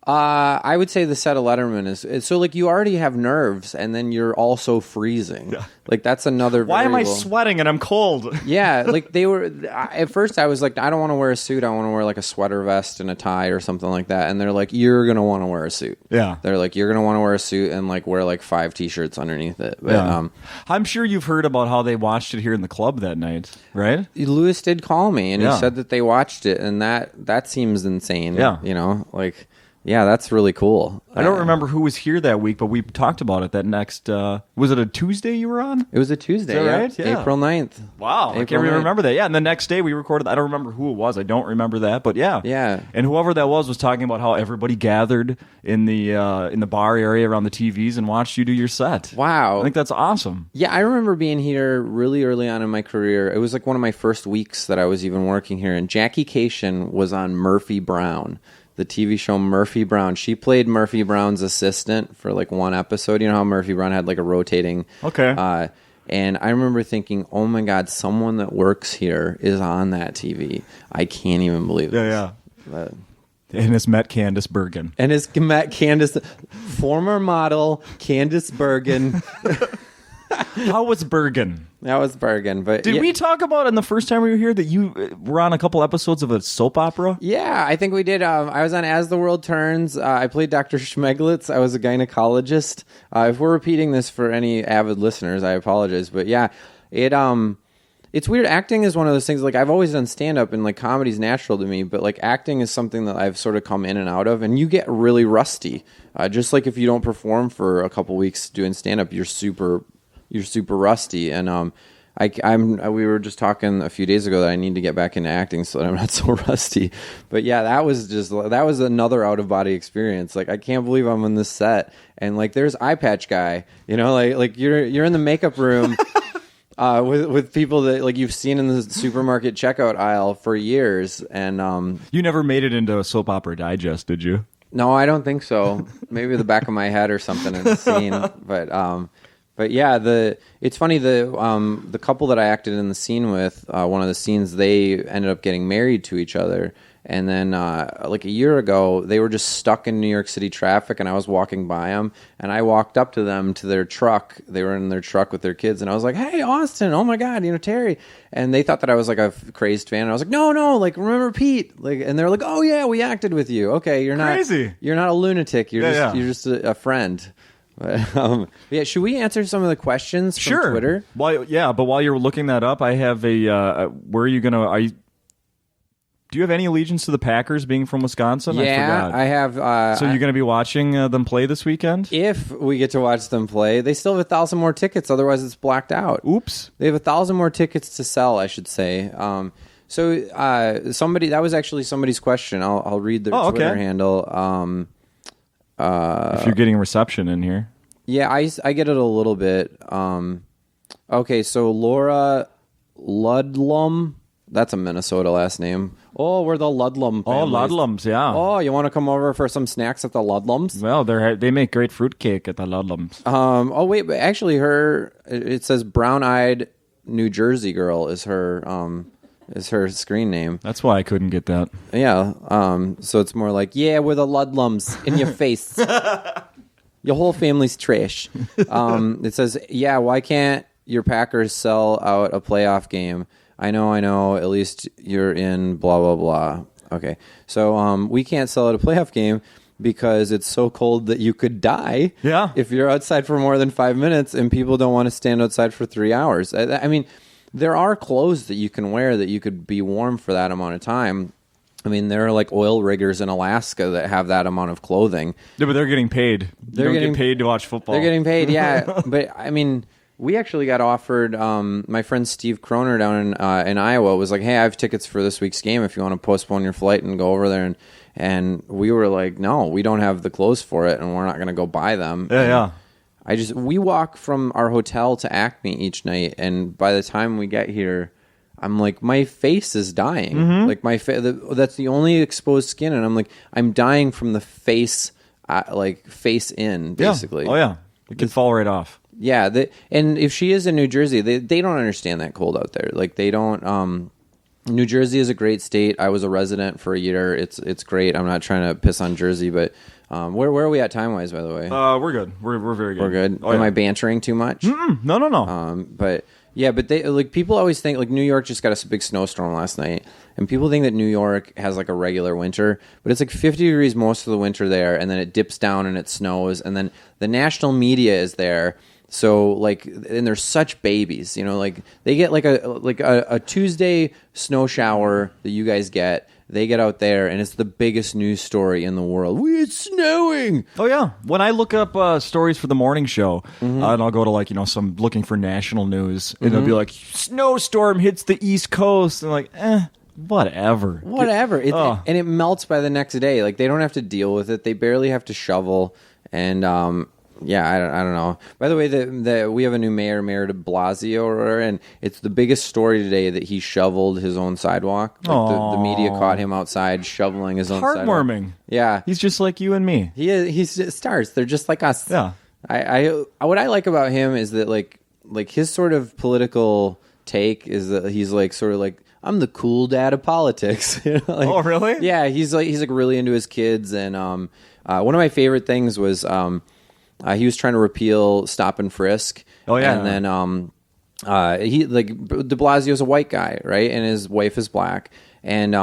I would say the set of Letterman is so, like, you already have nerves and then you're also freezing. Yeah. Like, that's another Why am I variable. sweating and I'm cold? Yeah, like, they were at first I was like, I don't want to wear a suit. I want to wear like a sweater vest and a tie or something like that. And they're like, you're going to want to wear a suit. Yeah. They're like, you're going to want to wear a suit and like wear like 5 t-shirts underneath it. But, I'm sure you've heard about how they watched it here in the club that night, right? Lewis did call me and he said that they watched it, and that seems insane. Yeah. You know, like, yeah, that's really cool. I don't remember who was here that week, but we talked about it that next... was it a Tuesday you were on? It was a Tuesday, Is that right? Yeah. April 9th. Wow, I can't even remember that. Yeah, and the next day we recorded... I don't remember who it was. I don't remember that, but yeah. Yeah. And whoever that was talking about how everybody gathered in the bar area around the TVs and watched you do your set. Wow. I think that's awesome. Yeah, I remember being here really early on in my career. It was like one of my first weeks that I was even working here, and Jackie Cation was on Murphy Brown. The TV show Murphy Brown. She played Murphy Brown's assistant for like one episode. You know how Murphy Brown had like a rotating... Okay. And I remember thinking, oh my God, someone that works here is on that TV. I can't even believe it. Yeah. And it's met Candace Bergen. And it's met Candace, former model Candace Bergen. How was Bergen? That was Bergen. But Did we talk about in the first time we were here that you were on a couple episodes of a soap opera? Yeah, I think we did. I was on As the World Turns. I played Dr. Schmeglitz. I was a gynecologist. If we're repeating this for any avid listeners, I apologize. But yeah, it's weird. Acting is one of those things, like, I've always done stand-up and like comedy's natural to me, but like acting is something that I've sort of come in and out of, and you get really rusty. Just like if you don't perform for a couple weeks doing stand-up, you're super rusty. And we were just talking a few days ago that I need to get back into acting so that I'm not so rusty. But yeah, that was another out of body experience. Like, I can't believe I'm on this set and like there's eye patch guy, you know, like you're in the makeup room with people that like you've seen in the supermarket checkout aisle for years. And you never made it into a soap opera digest, did you? No, I don't think so. Maybe the back of my head or something in the scene. But yeah, it's funny, the couple that I acted in the scene with, one of the scenes, they ended up getting married to each other. And then like a year ago, they were just stuck in New York City traffic, and I was walking by them, and I walked up to them to their truck. They were in their truck with their kids, and I was like, "Hey, Austin! Oh my God, you know, Terry!" And they thought that I was like a crazed fan. And I was like, "No, like, remember Pete?" Like, and they're like, "Oh yeah, we acted with you. Okay, you're not crazy. You're not a lunatic. You're just a friend." But, yeah, should we answer some of the questions from Twitter? But while you're looking that up, I have where are you gonna? Do you have any allegiance to the Packers being from Wisconsin? Yeah, I have. So you're going to be watching them play this weekend? If we get to watch them play. They still have 1,000 more tickets, otherwise it's blacked out. Oops. They have 1,000 more tickets to sell, I should say. So that was actually somebody's question. I'll read their Twitter handle. If you're getting reception in here. Yeah, I get it a little bit. Okay, so Laura Ludlum, that's a Minnesota last name. Oh, we're the Ludlum families. Oh, Ludlums, yeah. Oh, you want to come over for some snacks at the Ludlums? Well, they make great fruitcake at the Ludlums. Oh, wait, but actually it says brown-eyed New Jersey girl is her is her screen name. That's why I couldn't get that. Yeah. So it's more like, yeah, we're the Ludlums in your face. Your whole family's trash. It says, yeah, why can't your Packers sell out a playoff game? I know. At least you're in blah, blah, blah. Okay. So we can't sell out a playoff game because it's so cold that you could die if you're outside for more than 5 minutes, and people don't want to stand outside for 3 hours. I mean, there are clothes that you can wear that you could be warm for that amount of time. I mean, there are like oil riggers in Alaska that have that amount of clothing. Yeah, but they're getting paid. They don't get paid to watch football. They're getting paid, yeah. But, I mean, we actually got offered, my friend Steve Croner down in Iowa was like, hey, I have tickets for this week's game if you want to postpone your flight and go over there. And we were like, no, we don't have the clothes for it, and we're not going to go buy them. Yeah. We walk from our hotel to Acme each night, and by the time we get here, I'm like, my face is dying. Mm-hmm. Like that's the only exposed skin, and I'm like, I'm dying from the face, face in, basically. Yeah. Oh yeah, it could fall right off. Yeah, and if she is in New Jersey, they don't understand that cold out there. Like they don't. New Jersey is a great state. I was a resident for a year. It's great. I'm not trying to piss on Jersey, but where are we at time wise? By the way, we're good. We're very good. We're good. Oh, Am I bantering too much? No. But yeah, but they like people always think like New York just got a big snowstorm last night, and people think that New York has like a regular winter, but it's like 50 degrees most of the winter there, and then it dips down and it snows, and then the national media is there. So like, and they're such babies, like they get like a Tuesday snow shower that you guys get. They get out there, and it's the biggest news story in the world. It's snowing. Oh yeah. When I look up stories for the morning show, and I'll go to like some looking for national news, and it'll be like snowstorm hits the East Coast, and like whatever. And it melts by the next day. Like they don't have to deal with it. They barely have to shovel, and yeah, I don't know. By the way, we have a new Mayor de Blasio, and it's the biggest story today that he shoveled his own sidewalk. Like the media caught him outside shoveling his own sidewalk. Heartwarming. Yeah. He's just like you and me. He's stars. They're just like us. Yeah. What I like about him is that like his sort of political take is that he's like sort of like, I'm the cool dad of politics. Oh, really? Yeah, he's like really into his kids, and one of my favorite things was he was trying to repeal stop and frisk. Oh yeah, and then he like De Blasio's a white guy, right? And his wife is black. And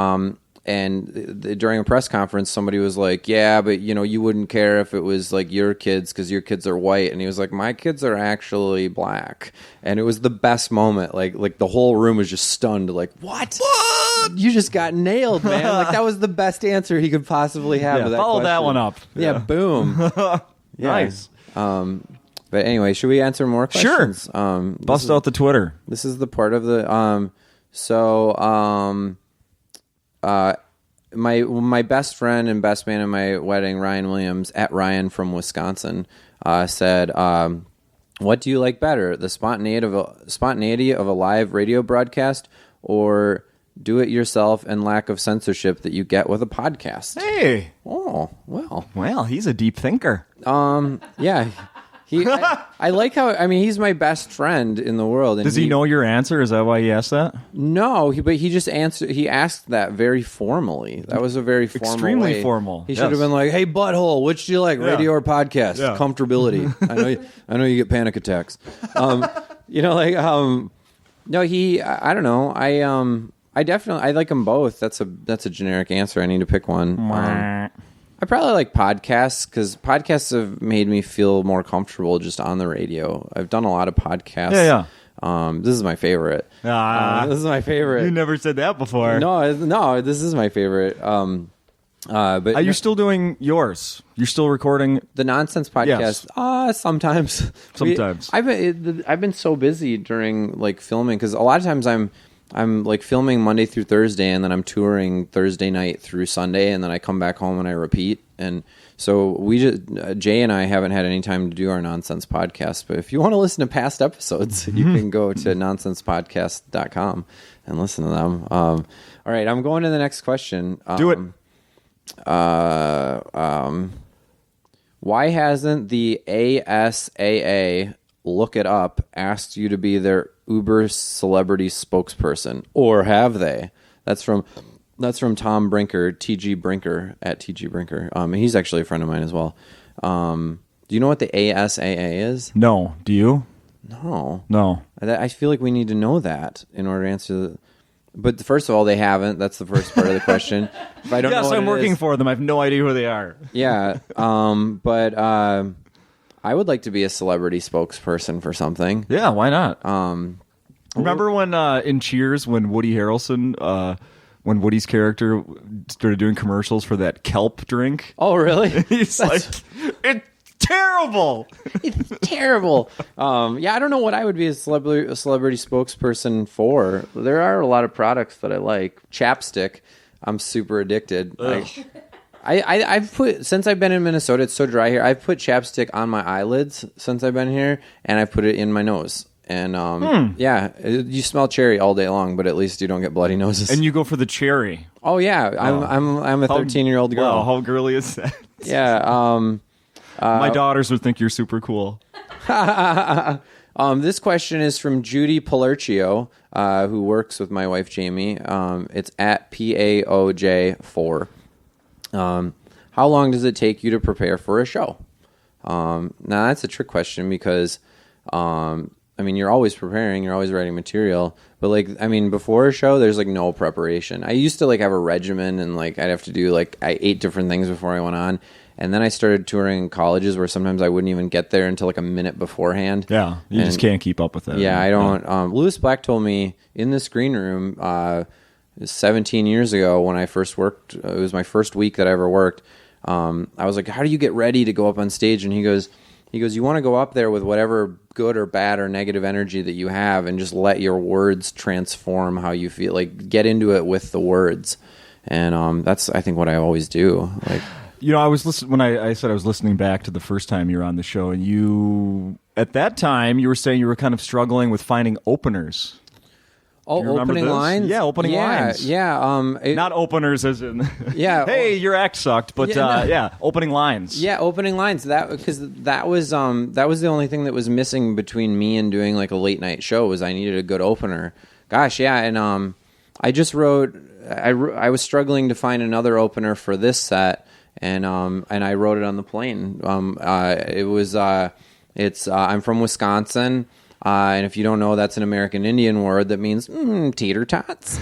during a press conference, somebody was like, "Yeah, but you wouldn't care if it was like your kids because your kids are white." And he was like, "My kids are actually black." And it was the best moment. Like the whole room was just stunned. Like, what? You just got nailed, man! Like that was the best answer he could possibly have. Yeah, to that follow question. that one up. Yeah, boom. Yeah. Nice. But anyway, should we answer more questions? Sure. Bust out the Twitter. This is the part of the my best friend and best man at my wedding, Ryan Williams, at Ryan from Wisconsin, said, "What do you like better, the spontaneity of a live radio broadcast, or do it yourself and lack of censorship that you get with a podcast?" Hey. Oh, well. Well, he's a deep thinker. Yeah. I like how, he's my best friend in the world. And Does he know your answer? Is that why he asked that? No, but he just answered. He asked that very formally. That was a very formal extremely way. Formal. He should have been like, "Hey, butthole, which do you like, radio or podcast? Yeah. Comfortability. I know you get panic attacks. No, I don't know. I like them both. That's a generic answer. I need to pick one. I probably like podcasts because podcasts have made me feel more comfortable just on the radio. I've done a lot of podcasts. Yeah. This is my favorite. This is my favorite. You never said that before. No, this is my favorite. But are you still doing yours? You're still recording the Nonsense podcast? Yes. Sometimes. I've been so busy during like filming because a lot of times I'm like filming Monday through Thursday, and then I'm touring Thursday night through Sunday, and then I come back home and I repeat. And so Jay and I haven't had any time to do our Nonsense podcast. But if you want to listen to past episodes, you can go to nonsensepodcast.com and listen to them. All right, I'm going to the next question. Do it. Why hasn't the ASAA, look it up, asked you to be their Uber celebrity spokesperson, or have they? That's from Tom Brinker, TG Brinker at TG Brinker. He's actually a friend of mine as well. Do you know what the ASAA is? No. Do you? No. I feel like we need to know that in order to answer. But first of all, they haven't. That's the first part of the question. If I don't know what I'm working for them. I have no idea who they are. Yeah. But I would like to be a celebrity spokesperson for something. Yeah, why not? Remember when in Cheers when Woody Harrelson, when Woody's character started doing commercials for that kelp drink? Oh, really? He's like, it's terrible. It's terrible. Yeah, I don't know what I would be a celebrity spokesperson for. There are a lot of products that I like. Chapstick. I'm super addicted. I've put, since I've been in Minnesota, it's so dry here. I've put chapstick on my eyelids since I've been here, and I've put it in my nose. And yeah, you smell cherry all day long, but at least you don't get bloody noses. And you go for the cherry. Oh yeah, I'm a 13-year-old girl. Wow, how girly is that? Yeah. My daughters would think you're super cool. This question is from Judy Palercio, who works with my wife Jamie. It's at PAOJ4. How long does it take you to prepare for a show? Now that's a trick question because, I mean, you're always preparing, you're always writing material, but like, I mean, before a show, there's like no preparation. I used to like have a regimen and like, I'd have to do like 8 different things before I went on. And then I started touring in colleges where sometimes I wouldn't even get there until like a minute beforehand. Yeah. You just can't keep up with it. Yeah, I don't. Lewis Black told me in this green room, 17 years ago when I first worked, it was my first week that I ever worked. I was like, how do you get ready to go up on stage? And he goes, you want to go up there with whatever good or bad or negative energy that you have and just let your words transform how you feel. Like, get into it with the words. And that's, I think, what I always do. Like, you know, I was listening when I said I was listening back to the first time you were on the show, and you, at that time, you were saying you were kind of struggling with finding openers. Oh, opening lines? Yeah, opening lines. Yeah. Not openers as in, yeah. Hey, your act sucked, but yeah, opening lines. Yeah, opening lines. Because that was the only thing that was missing between me and doing like a late night show was I needed a good opener. Gosh, yeah, and I just wrote. I was struggling to find another opener for this set, and I wrote it on the plane. I'm from Wisconsin. And if you don't know, that's an American Indian word that means tater tots.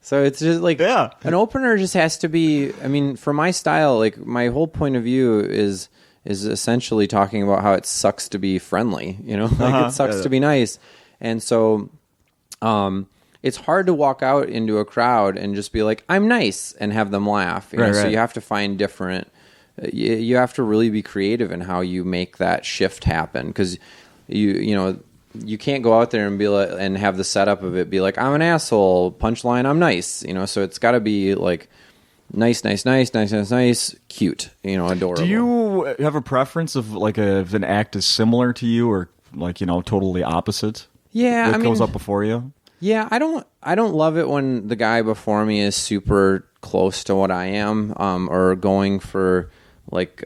So it's just like an opener just has to be. I mean, for my style, like my whole point of view is essentially talking about how it sucks to be friendly. You know, like it sucks to be nice, and so it's hard to walk out into a crowd and just be like, "I'm nice," and have them laugh. You know? So you have to find different. You have to really be creative in how you make that shift happen because. You can't go out there and be like, and have the setup of it be like, I'm an asshole, punchline, I'm nice, so it's got to be like nice, cute, adorable. Do you have a preference of like if an act is similar to you or like, totally opposite? Yeah. What goes up before you? Yeah. I don't love it when the guy before me is super close to what I am, or going for like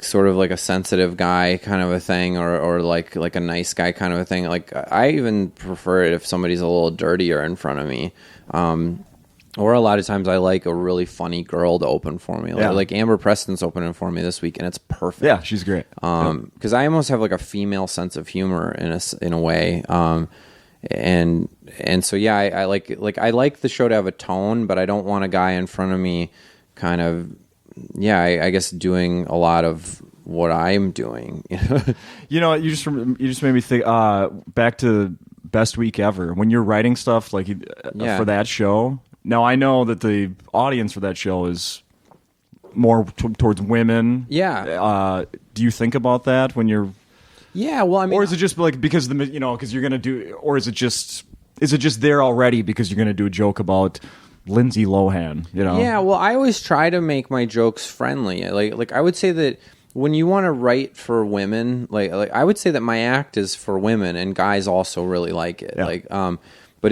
sort of like a sensitive guy kind of a thing, or like a nice guy kind of a thing. Like I even prefer it if somebody's a little dirtier in front of me. Or a lot of times I like a really funny girl to open for me. Like Amber Preston's opening for me this week, and it's perfect. Yeah, she's great. Because I almost have like a female sense of humor in a way. And so yeah, I like the show to have a tone, but I don't want a guy in front of me kind of. Yeah, I guess doing a lot of what I'm doing. You just made me think back to Best Week Ever when you're writing stuff for that show. Now I know that the audience for that show is more towards women. Yeah. Do you think about that when you're? Yeah. Well, I mean, or is it just like because because you're gonna do, or is it just there already because you're gonna do a joke about Lindsay Lohan, Yeah, well, I always try to make my jokes friendly. Like I would say that when you want to write for women, like I would say that my act is for women, and guys also really like it. Yeah. But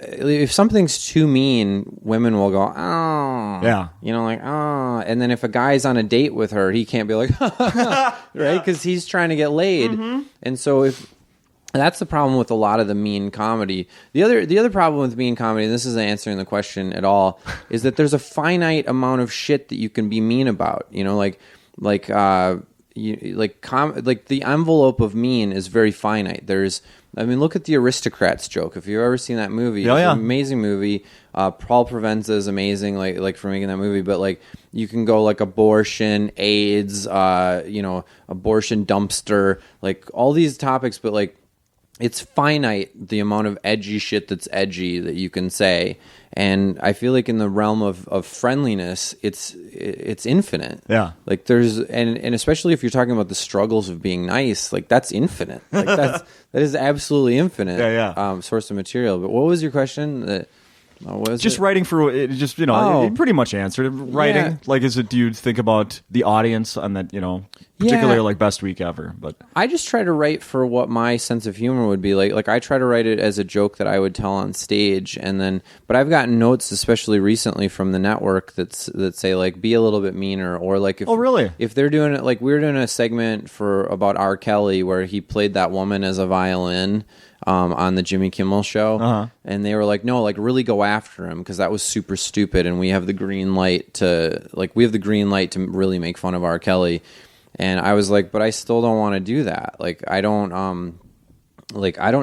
if something's too mean, women will go, oh, Yeah. you know, like, oh, and then if a guy's on a date with her, he can't be like, right, because he's trying to get laid, and so if that's the problem with a lot of the mean comedy. The other problem with mean comedy, and this isn't answering the question at all, is that there's a finite amount of shit that you can be mean about. You know, like the envelope of mean is very finite. Look at the Aristocrats joke. If you've ever seen that movie, it's an amazing movie. Paul Provenza is amazing, like for making that movie. But like, you can go like abortion, AIDS, abortion dumpster, like all these topics. But like, it's finite the amount of edgy shit that's edgy that you can say. And I feel like in the realm of friendliness, it's infinite. Yeah. Like there's and especially if you're talking about the struggles of being nice, like that's infinite. Like that is absolutely infinite. Source of material. But what was your question? Writing for it. Just you pretty much answered it. Writing. Yeah. Like, do you think about the audience on that? Particularly like best week ever. But I just try to write for what my sense of humor would be like. Like I try to write it as a joke that I would tell on stage, but I've gotten notes, especially recently from the network that say like be a little bit meaner, or like if they're doing it, like we were doing a segment about R. Kelly where he played that woman as a violin. On the Jimmy Kimmel show, and they were like, "No, like really go after him because that was super stupid." And we have the green light to really make fun of R. Kelly. And I was like, "But I still don't want to do that. Like I don't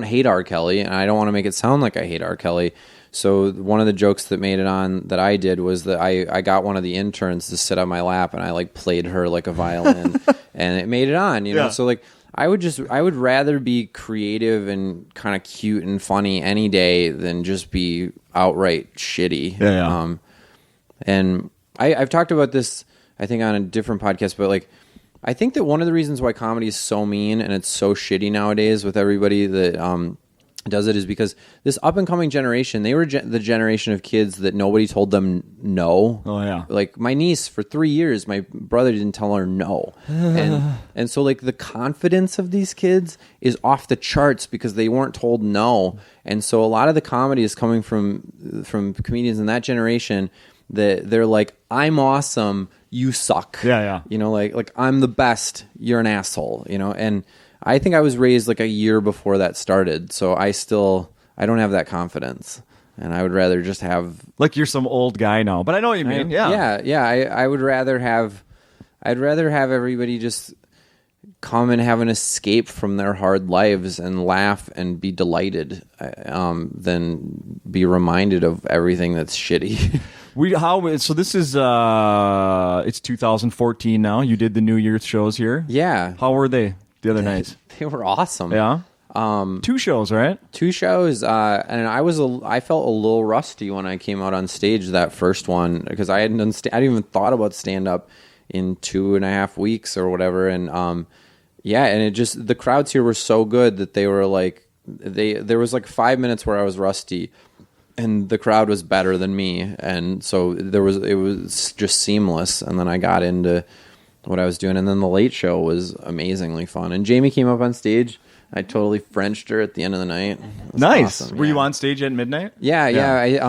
hate R. Kelly, and I don't want to make it sound like I hate R. Kelly." So one of the jokes that made it on that I did was that I got one of the interns to sit on my lap, and I like played her like a violin, and it made it on. You know, so like. I would rather be creative and kind of cute and funny any day than just be outright shitty. And I've talked about this, I think, on a different podcast, but like, I think that one of the reasons why comedy is so mean and it's so shitty nowadays with everybody that does it is because this up and coming generation, they were the generation of kids that nobody told them no. Oh yeah. Like my niece for 3 years, my brother didn't tell her no. And so like the confidence of these kids is off the charts because they weren't told no. And so a lot of the comedy is coming from comedians in that generation that they're like, I'm awesome, you suck. Yeah. You know, like I'm the best, you're an asshole, you know, and I think I was raised like a year before that started, so I don't have that confidence, and I would rather just have like you're some old guy now. But I know what you mean. I would rather have everybody just come and have an escape from their hard lives and laugh and be delighted, than be reminded of everything that's shitty. So this is it's 2014 now. You did the New Year's shows here. Yeah. How were they? The other nights, they were awesome. Yeah, 2 shows, right? 2 shows, and I felt a little rusty when I came out on stage that first one because I hadn't I didn't even thought about stand up in 2.5 weeks or whatever, and and it just the crowds here were so good that they were like there was like 5 minutes where I was rusty, and the crowd was better than me, and so it was just seamless, and then I got into what I was doing, and then the late show was amazingly fun. And Jamie came up on stage. I totally Frenched her at the end of the night. Nice. Awesome. Were you on stage at midnight? Yeah.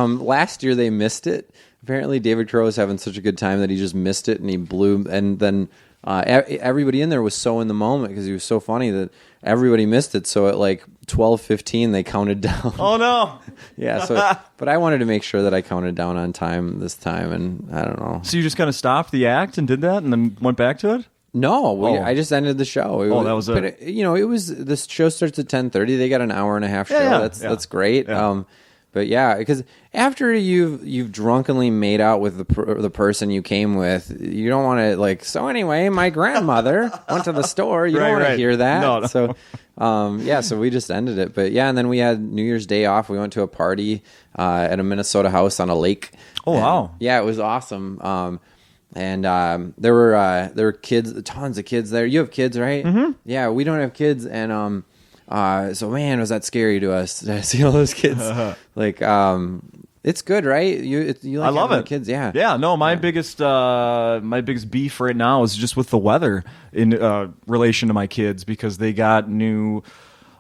Last year they missed it. Apparently David Crow was having such a good time that he just missed it, and he blew. And then everybody in there was so in the moment because he was so funny that everybody missed it. So at like 12:15 they counted down. Oh no! Yeah. So, but I wanted to make sure that I counted down on time this time, and I don't know. So you just kind of stopped the act and did that, and then went back to it? No, I just ended the show. That was it. But it was this show starts at 10:30. They got an hour and a half show. Yeah. That's great. Yeah. But yeah, because after you've drunkenly made out with the person you came with, you don't want to like. So anyway, my grandmother went to the store. You don't want to hear that. No. So, so we just ended it. But yeah, and then we had New Year's Day off. We went to a party at a Minnesota house on a lake. Oh wow! Yeah, it was awesome. And there were kids, tons of kids there. You have kids, right? Mm-hmm. Yeah, we don't have kids, and so man, was that scary to us to see all those kids. Like, it's good, right? You like I love it. Kids, yeah. Yeah, no, my biggest beef right now is just with the weather in relation to my kids because they got new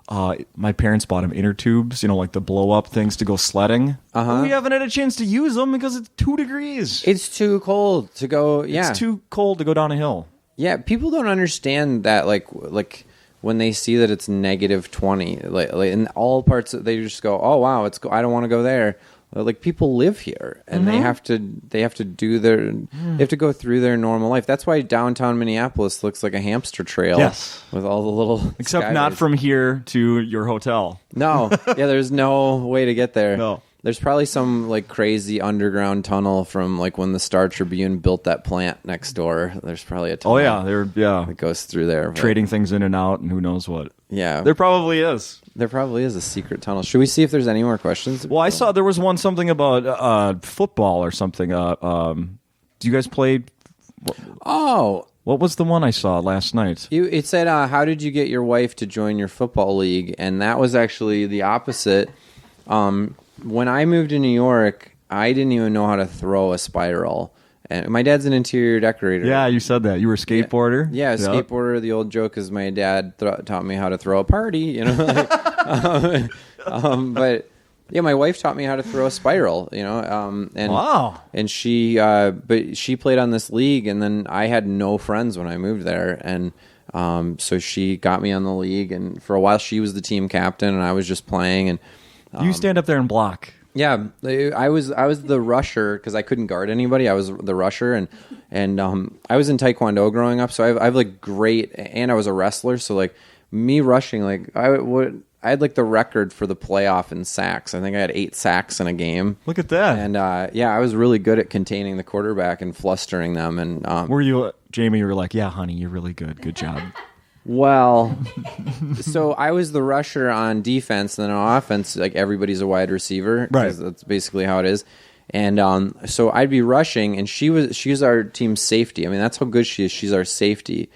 my parents bought him inner tubes, like the blow up things to go sledding. We haven't had a chance to use them because it's 2 degrees. It's too cold to go. Yeah, it's too cold to go down a hill. Yeah, people don't understand that. Like when they see that it's -20, like in all parts, they just go, "Oh wow, I don't want to go there." Like people live here, and they have to do they have to go through their normal life. That's why downtown Minneapolis looks like a hamster trail. Yes, with all the little except not from here to your hotel. No, yeah, there's no way to get there. No. There's probably some like crazy underground tunnel from like when the Star Tribune built that plant next door. There's probably a tunnel. Oh yeah, that goes through there, trading things in and out, and who knows what. Yeah, there probably is. There probably is a secret tunnel. Should we see if there's any more questions? Well, I saw there was something about football or something. Do you guys play? Oh. What was the one I saw last night? It said, how did you get your wife to join your football league? And that was actually the opposite. When I moved to New York, I didn't even know how to throw a spiral. And my dad's an interior decorator. Yeah, you said that. You were a skateboarder? Yeah, skateboarder. The old joke is my dad taught me how to throw a party, but yeah, my wife taught me how to throw a spiral, and wow. And but she played on this league, and then I had no friends when I moved there, and so she got me on the league, and for a while she was the team captain, and I was just playing. And you stand up there and block. Yeah, I was the rusher because I couldn't guard anybody. I was the rusher, and I was in Taekwondo growing up, so I've like great, and I was a wrestler, so like me rushing, like I had like the record for the playoff in sacks. I think I had 8 sacks in a game. Look at that. And yeah, I was really good at containing the quarterback and flustering them. And were you, Jamie? You were like, yeah, honey, you're really good. Good job. Well, so I was the rusher on defense, and then on offense, like everybody's a wide receiver, right? That's basically how it is. And so I'd be rushing, and she's our team's safety. I mean, that's how good she is. She's our safety,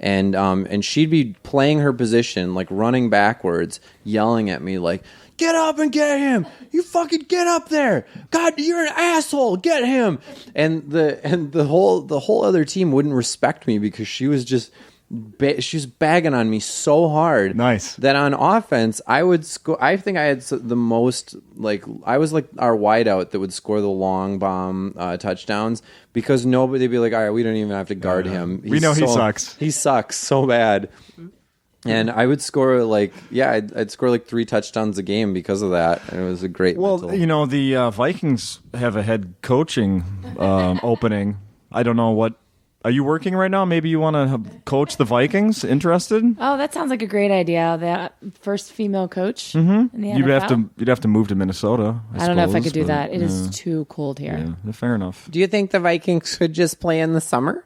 and she'd be playing her position, like running backwards, yelling at me, like, "Get up and get him! You fucking get up there! God, you're an asshole! Get him!" And the whole other team wouldn't respect me because she was just. She was bagging on me so hard. Nice. That on offense, I would score. I think I had the most, like, I was like our wideout that would score the long bomb touchdowns because they'd be like, all right, we don't even have to guard him. We know he sucks. He sucks so bad. And I would score like, I'd score like 3 touchdowns a game because of that. And it was a great mental. The Vikings have a head coaching opening. I don't know what. Are you working right now? Maybe you want to coach the Vikings? Interested? Oh, that sounds like a great idea. The first female coach in the NFL. You'd have to move to Minnesota. I don't know if I could do that. It is too cold here. Yeah, fair enough. Do you think the Vikings could just play in the summer?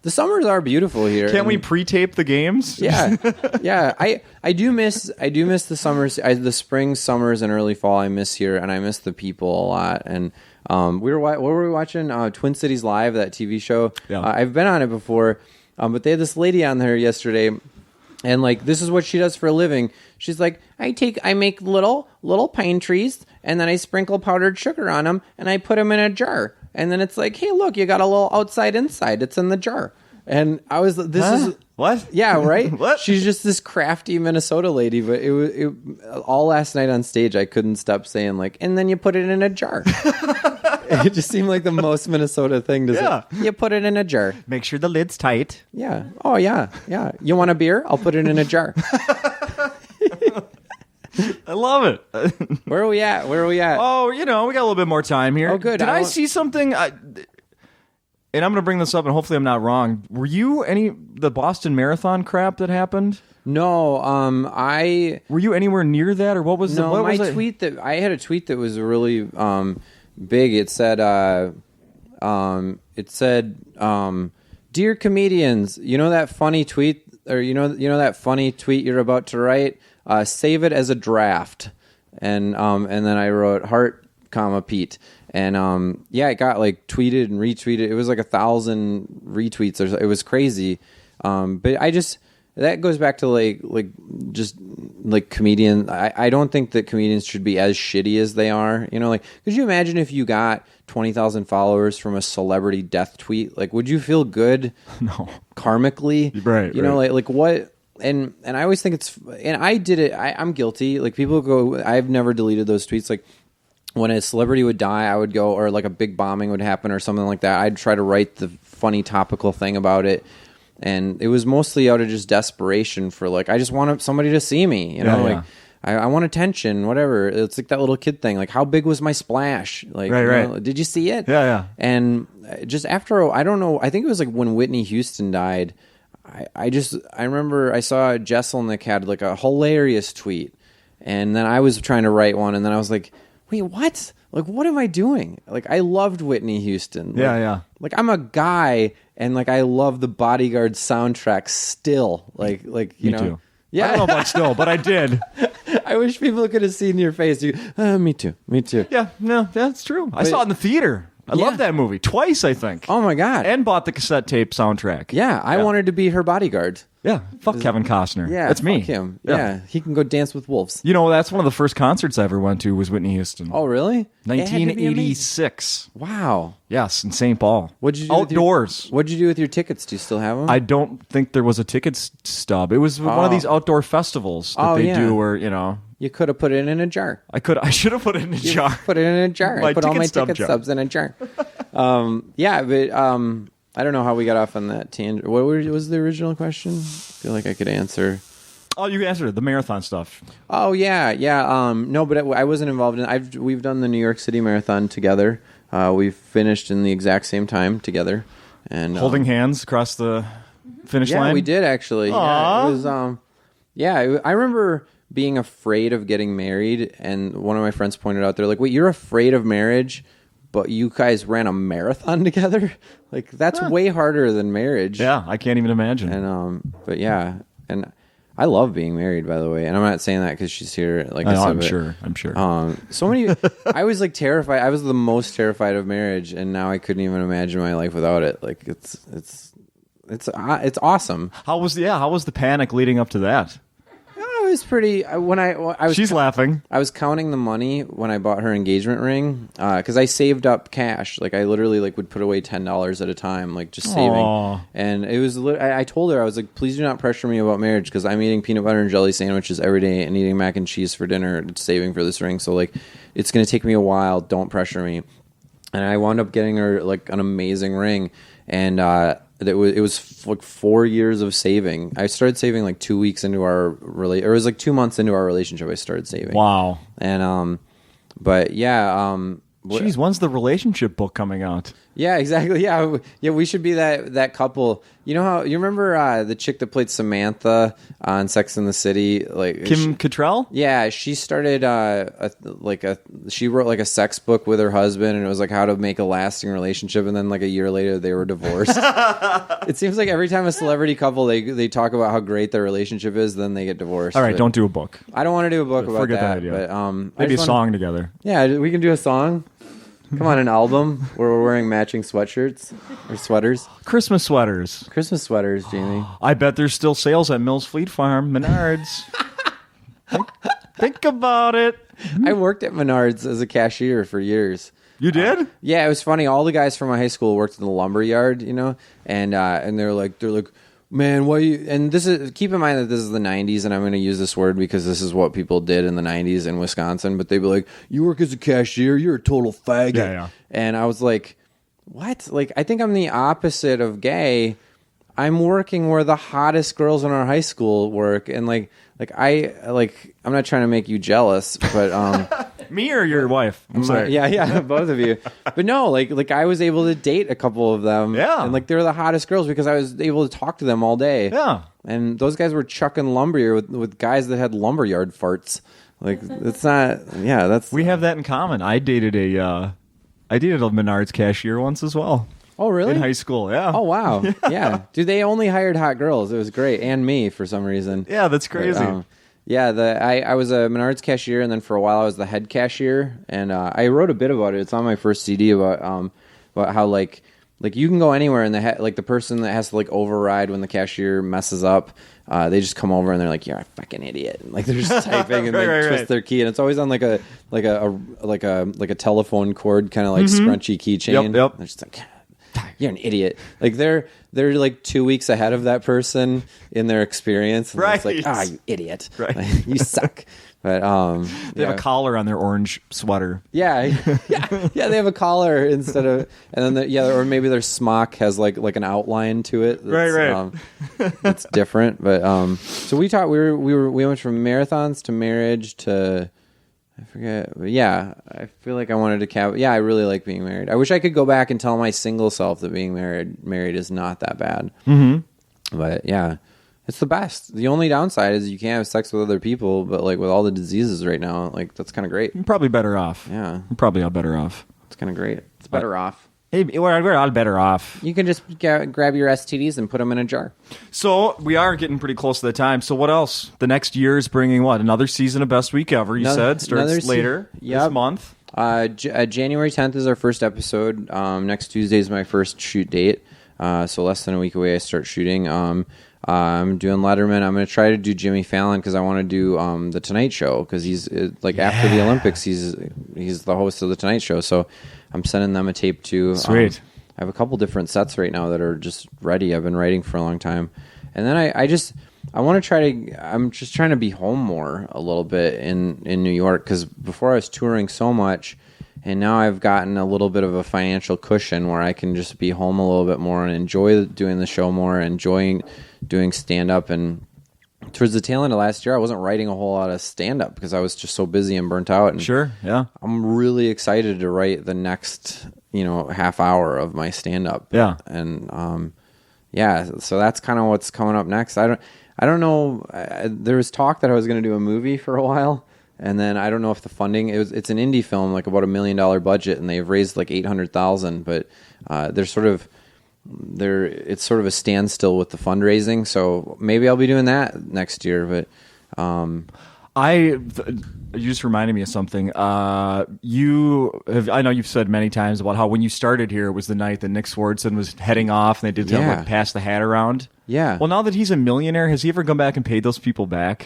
The summers are beautiful here. Can't we pre-tape the games? Yeah. I do miss the summers, the spring, summers, and early fall. I miss here, and I miss the people a lot. And what were we watching? Twin Cities Live, that TV show. Yeah. I've been on it before, but they had this lady on there yesterday, and like this is what she does for a living. She's like, I make little pine trees, and then I sprinkle powdered sugar on them, and I put them in a jar. And then it's like, hey, look, you got a little outside inside. It's in the jar. And I was, is what? Yeah, right. What? She's just this crafty Minnesota lady. But it all last night on stage, I couldn't stop saying like, and then you put it in a jar. It just seemed like the most Minnesota thing to say. You put it in a jar. Make sure the lid's tight. Yeah. Oh yeah. You want a beer? I'll put it in a jar. I love it. Where are we at? Oh, we got a little bit more time here. Oh, good. Did I see something? And I'm going to bring this up, and hopefully I'm not wrong. Were you the Boston Marathon crap that happened? No. Were you anywhere near that, or what was? No, my tweet that I had a tweet that was really big. It said, "Dear comedians, you know that funny tweet, or you know that funny tweet you're about to write." Save it as a draft, and then I wrote heart, Pete, and it got like tweeted and retweeted. It was like 1,000 retweets. It was crazy, but that goes back to like comedian. I don't think that comedians should be as shitty as they are. Could you imagine if you got 20,000 followers from a celebrity death tweet? Like, would you feel good? No, karmically, right? Like what? and I always think and I did it. I'm guilty. Like people go, I've never deleted those tweets. Like when a celebrity would die, I would go, or like a big bombing would happen or something like that. I'd try to write the funny topical thing about it. And it was mostly out of just desperation for like, I just want somebody to see me, like I want attention, whatever. It's like that little kid thing. Like, how big was my splash? Like, right. Did you see it? Yeah. And just after, I don't know, I think it was like when Whitney Houston died, I remember I saw Jesselnick had like a hilarious tweet. And then I was trying to write one. And then I was like, wait, what? Like, what am I doing? Like, I loved Whitney Houston. Like, Like, I'm a guy, and like, I love the Bodyguard soundtrack still. Like you me know. Too. Yeah, I don't know about still, but I did. I wish people could have seen your face. Me too. Yeah, no, that's true. I saw it in the theater. I love that movie twice, I think. Oh my god! And bought the cassette tape soundtrack. Yeah, I wanted to be her bodyguard. Yeah, fuck Kevin Costner. Yeah, that's me. Fuck him. Yeah, he can go dance with wolves. You know, that's one of the first concerts I ever went to was Whitney Houston. Oh, really? 1986. Wow. Yes, in St. Paul. What'd you do outdoors? What'd you do with your tickets? Do you still have them? I don't think there was a ticket stub. It was one of these outdoor festivals that they do where, you could have put it in a jar. I should have put it in a jar. Put it in a jar. I put all my ticket stubs in a jar. But I don't know how we got off on that tangent. What was the original question? I feel like I could answer. Oh, you answered it. The marathon stuff. Oh yeah. No, but I wasn't involved in. We've done the New York City Marathon together. We've finished in the exact same time together, and holding hands across the finish line. Yeah, we did actually. Aww. Yeah, it was. I remember being afraid of getting married, and one of my friends pointed out, they're like, "Wait, you're afraid of marriage, but you guys ran a marathon together? Like that's way harder than marriage." Yeah, I can't even imagine. And but yeah, and I love being married, by the way. And I'm not saying that because she's here. Like I said, I'm sure. So many. I was like terrified. I was the most terrified of marriage, and now I couldn't even imagine my life without it. Like it's awesome. How was the panic leading up to that? It was pretty. I was. She's laughing. I was counting the money when I bought her engagement ring because I saved up cash. Like I literally would put away $10 at a time, like just saving. Aww. And it was. I told her, I was like, please do not pressure me about marriage because I'm eating peanut butter and jelly sandwiches every day and eating mac and cheese for dinner and saving for this ring. So like, it's gonna take me a while. Don't pressure me. And I wound up getting her like an amazing ring, and it was like 4 years of saving. I started saving like 2 weeks into or it was like 2 months into our relationship. I started saving. Wow. And but yeah. Jeez, when's the relationship book coming out? Yeah, exactly. Yeah, we should be that couple. You know how you remember the chick that played Samantha on Sex and the City, like Kim Cattrall? Yeah, she started she wrote like a sex book with her husband, and it was like how to make a lasting relationship. And then like a year later, they were divorced. It seems like every time a celebrity couple they talk about how great their relationship is, then they get divorced. All right, don't do a book. I don't want to do a book about Forget that. idea. But maybe a song together. Yeah, we can do a song. Come on, an album where we're wearing matching sweatshirts or sweaters. Christmas sweaters. Christmas sweaters, Jamie. I bet there's still sales at Mills Fleet Farm, Menards. Think about it. I worked at Menards as a cashier for years. You did? Yeah, it was funny. All the guys from my high school worked in the lumber yard, and they're like, man, why you? And this is, keep in mind that this is the 90s, and I'm going to use this word because this is what people did in the 90s in Wisconsin. But they'd be like, you work as a cashier, you're a total faggot. Yeah. And I was like, what? Like, I think I'm the opposite of gay. I'm working where the hottest girls in our high school work, and I'm not trying to make you jealous, but me or your wife? I'm sorry. Yeah, both of you. But no, like I was able to date a couple of them. Yeah, and like they're the hottest girls because I was able to talk to them all day. Yeah, and those guys were chucking lumber with guys that had lumberyard farts. Like it's not. Yeah, that's we have that in common. I dated a Menards cashier once as well. Oh, really? In high school, yeah. Oh, wow. Yeah. Dude, they only hired hot girls. It was great. And me, for some reason. Yeah, that's crazy. But, I was a Menards cashier, and then for a while I was the head cashier. And I wrote a bit about it. It's on my first CD about how, like you can go anywhere, and the person that has to, override when the cashier messes up, they just come over, and they're like, you're a fucking idiot. And, they're just typing, and they twist their key. And it's always on, like a telephone cord, kind of, scrunchy keychain. Yep. They're just like... you're an idiot. Like they're like 2 weeks ahead of that person in their experience. And Right. It's like, you idiot. Right. Like, you suck. But They have a collar on their orange sweater. yeah, they have a collar instead of, and then or maybe their smock has like an outline to it. Right. It's different, but so we went from marathons to marriage to, I forget. But yeah, I feel like I wanted to I really like being married. I wish I could go back and tell my single self that being married is not that bad. Mm-hmm. But yeah. It's the best. The only downside is you can't have sex with other people, but like with all the diseases right now, like that's kind of great. You're probably better off. Yeah. You're probably all better off. It's kind of great. It's better off. Hey, we're all better off. You can just grab your STDs and put them in a jar. So we are getting pretty close to the time. So what else? The next year is bringing what? Another season of Best Week Ever, you said. Starts later this month. January 10th is our first episode. Next Tuesday is my first shoot date. So less than a week away I start shooting. I'm doing Letterman. I'm going to try to do Jimmy Fallon because I want to do The Tonight Show because he's after the Olympics, he's the host of The Tonight Show. So I'm sending them a tape too. Sweet. I have a couple different sets right now that are just ready. I've been writing for a long time. And then I'm just trying to be home more a little bit in New York because before I was touring so much. And now I've gotten a little bit of a financial cushion where I can just be home a little bit more and enjoy doing the show more, enjoying doing stand-up. And towards the tail end of last year, I wasn't writing a whole lot of stand-up because I was just so busy and burnt out. And sure, yeah. I'm really excited to write the next, half hour of my stand-up. Yeah. And, so that's kind of what's coming up next. I don't know. There was talk that I was going to do a movie for a while. And then I don't know if the funding it's an indie film, like about $1 million budget, and they've raised like $800,000, but it's sort of a standstill with the fundraising. So maybe I'll be doing that next year. But you just reminded me of something. I know you've said many times about how when you started here, it was the night that Nick Swardson was heading off, and they did pass the hat around. Yeah. Well, now that he's a millionaire, has he ever gone back and paid those people back?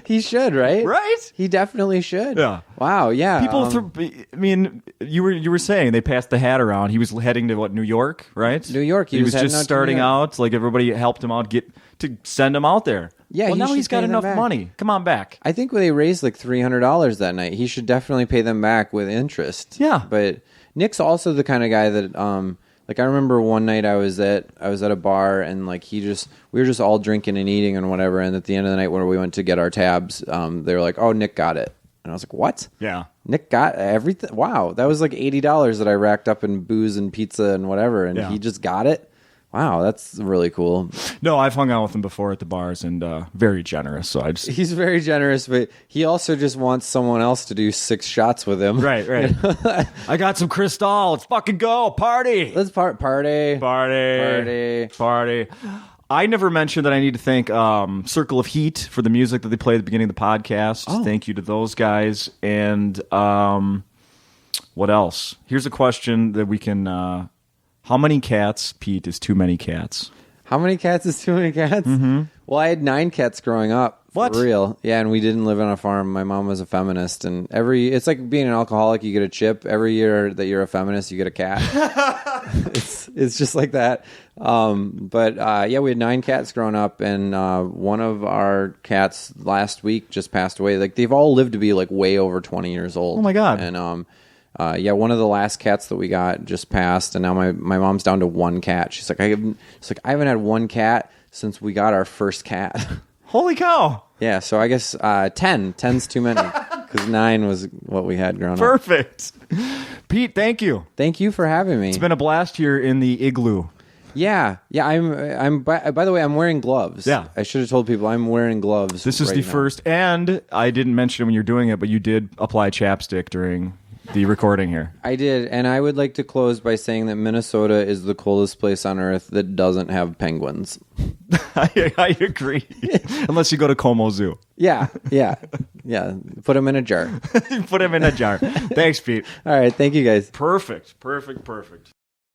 He should, right? Right? He definitely should. Yeah. Wow. Yeah. You were saying they passed the hat around. He was heading to New York, right? New York. He was just starting out. Like everybody helped him out to send him out there. Yeah. Well, now he's got enough money. Come on back. I think they raised like $300 that night. He should definitely pay them back with interest. Yeah. But Nick's also the kind of guy that like I remember one night I was at a bar and like we were just all drinking and eating and whatever, and at the end of the night when we went to get our tabs, they were like, "Oh, Nick got it." And I was like, "What?" Yeah. Nick got everything. Wow, that was like $80 that I racked up in booze and pizza and whatever, and he just got it. Wow, that's really cool. No, I've hung out with him before at the bars and very generous. So he's very generous, but he also just wants someone else to do 6 shots with him. Right. I got some Cristal. Let's fucking go party. Let's party. I never mentioned that I need to thank Circle of Heat for the music that they play at the beginning of the podcast. Oh. Thank you to those guys. And what else? Here's a question that we can. How many cats, Pete, is too many cats? How many cats is too many cats? Mm-hmm. Well, I had 9 cats growing up. What? For real. Yeah, and we didn't live on a farm. My mom was a feminist, and it's like being an alcoholic, you get a chip. Every year that you're a feminist, you get a cat. It's just like that. But we had 9 cats growing up, and one of our cats last week just passed away. Like they've all lived to be like way over 20 years old. Oh my God. And one of the last cats that we got just passed, and now my mom's down to 1 cat. She's like, I haven't had 1 cat since we got our first cat. Holy cow! Yeah, so I guess 10. 10's too many because 9 was what we had growing up. Perfect. Pete, thank you. Thank you for having me. It's been a blast here in the igloo. Yeah. I'm. By the way, I'm wearing gloves. Yeah, I should have told people I'm wearing gloves. This is the first, and I didn't mention it when you're doing it, but you did apply chapstick during the recording here. I did, and I would like to close by saying that Minnesota is the coldest place on earth that doesn't have penguins. I agree. Unless you go to Como Zoo. Yeah. Put them in a jar. Put them in a jar. Thanks, Pete. All right, thank you guys. Perfect.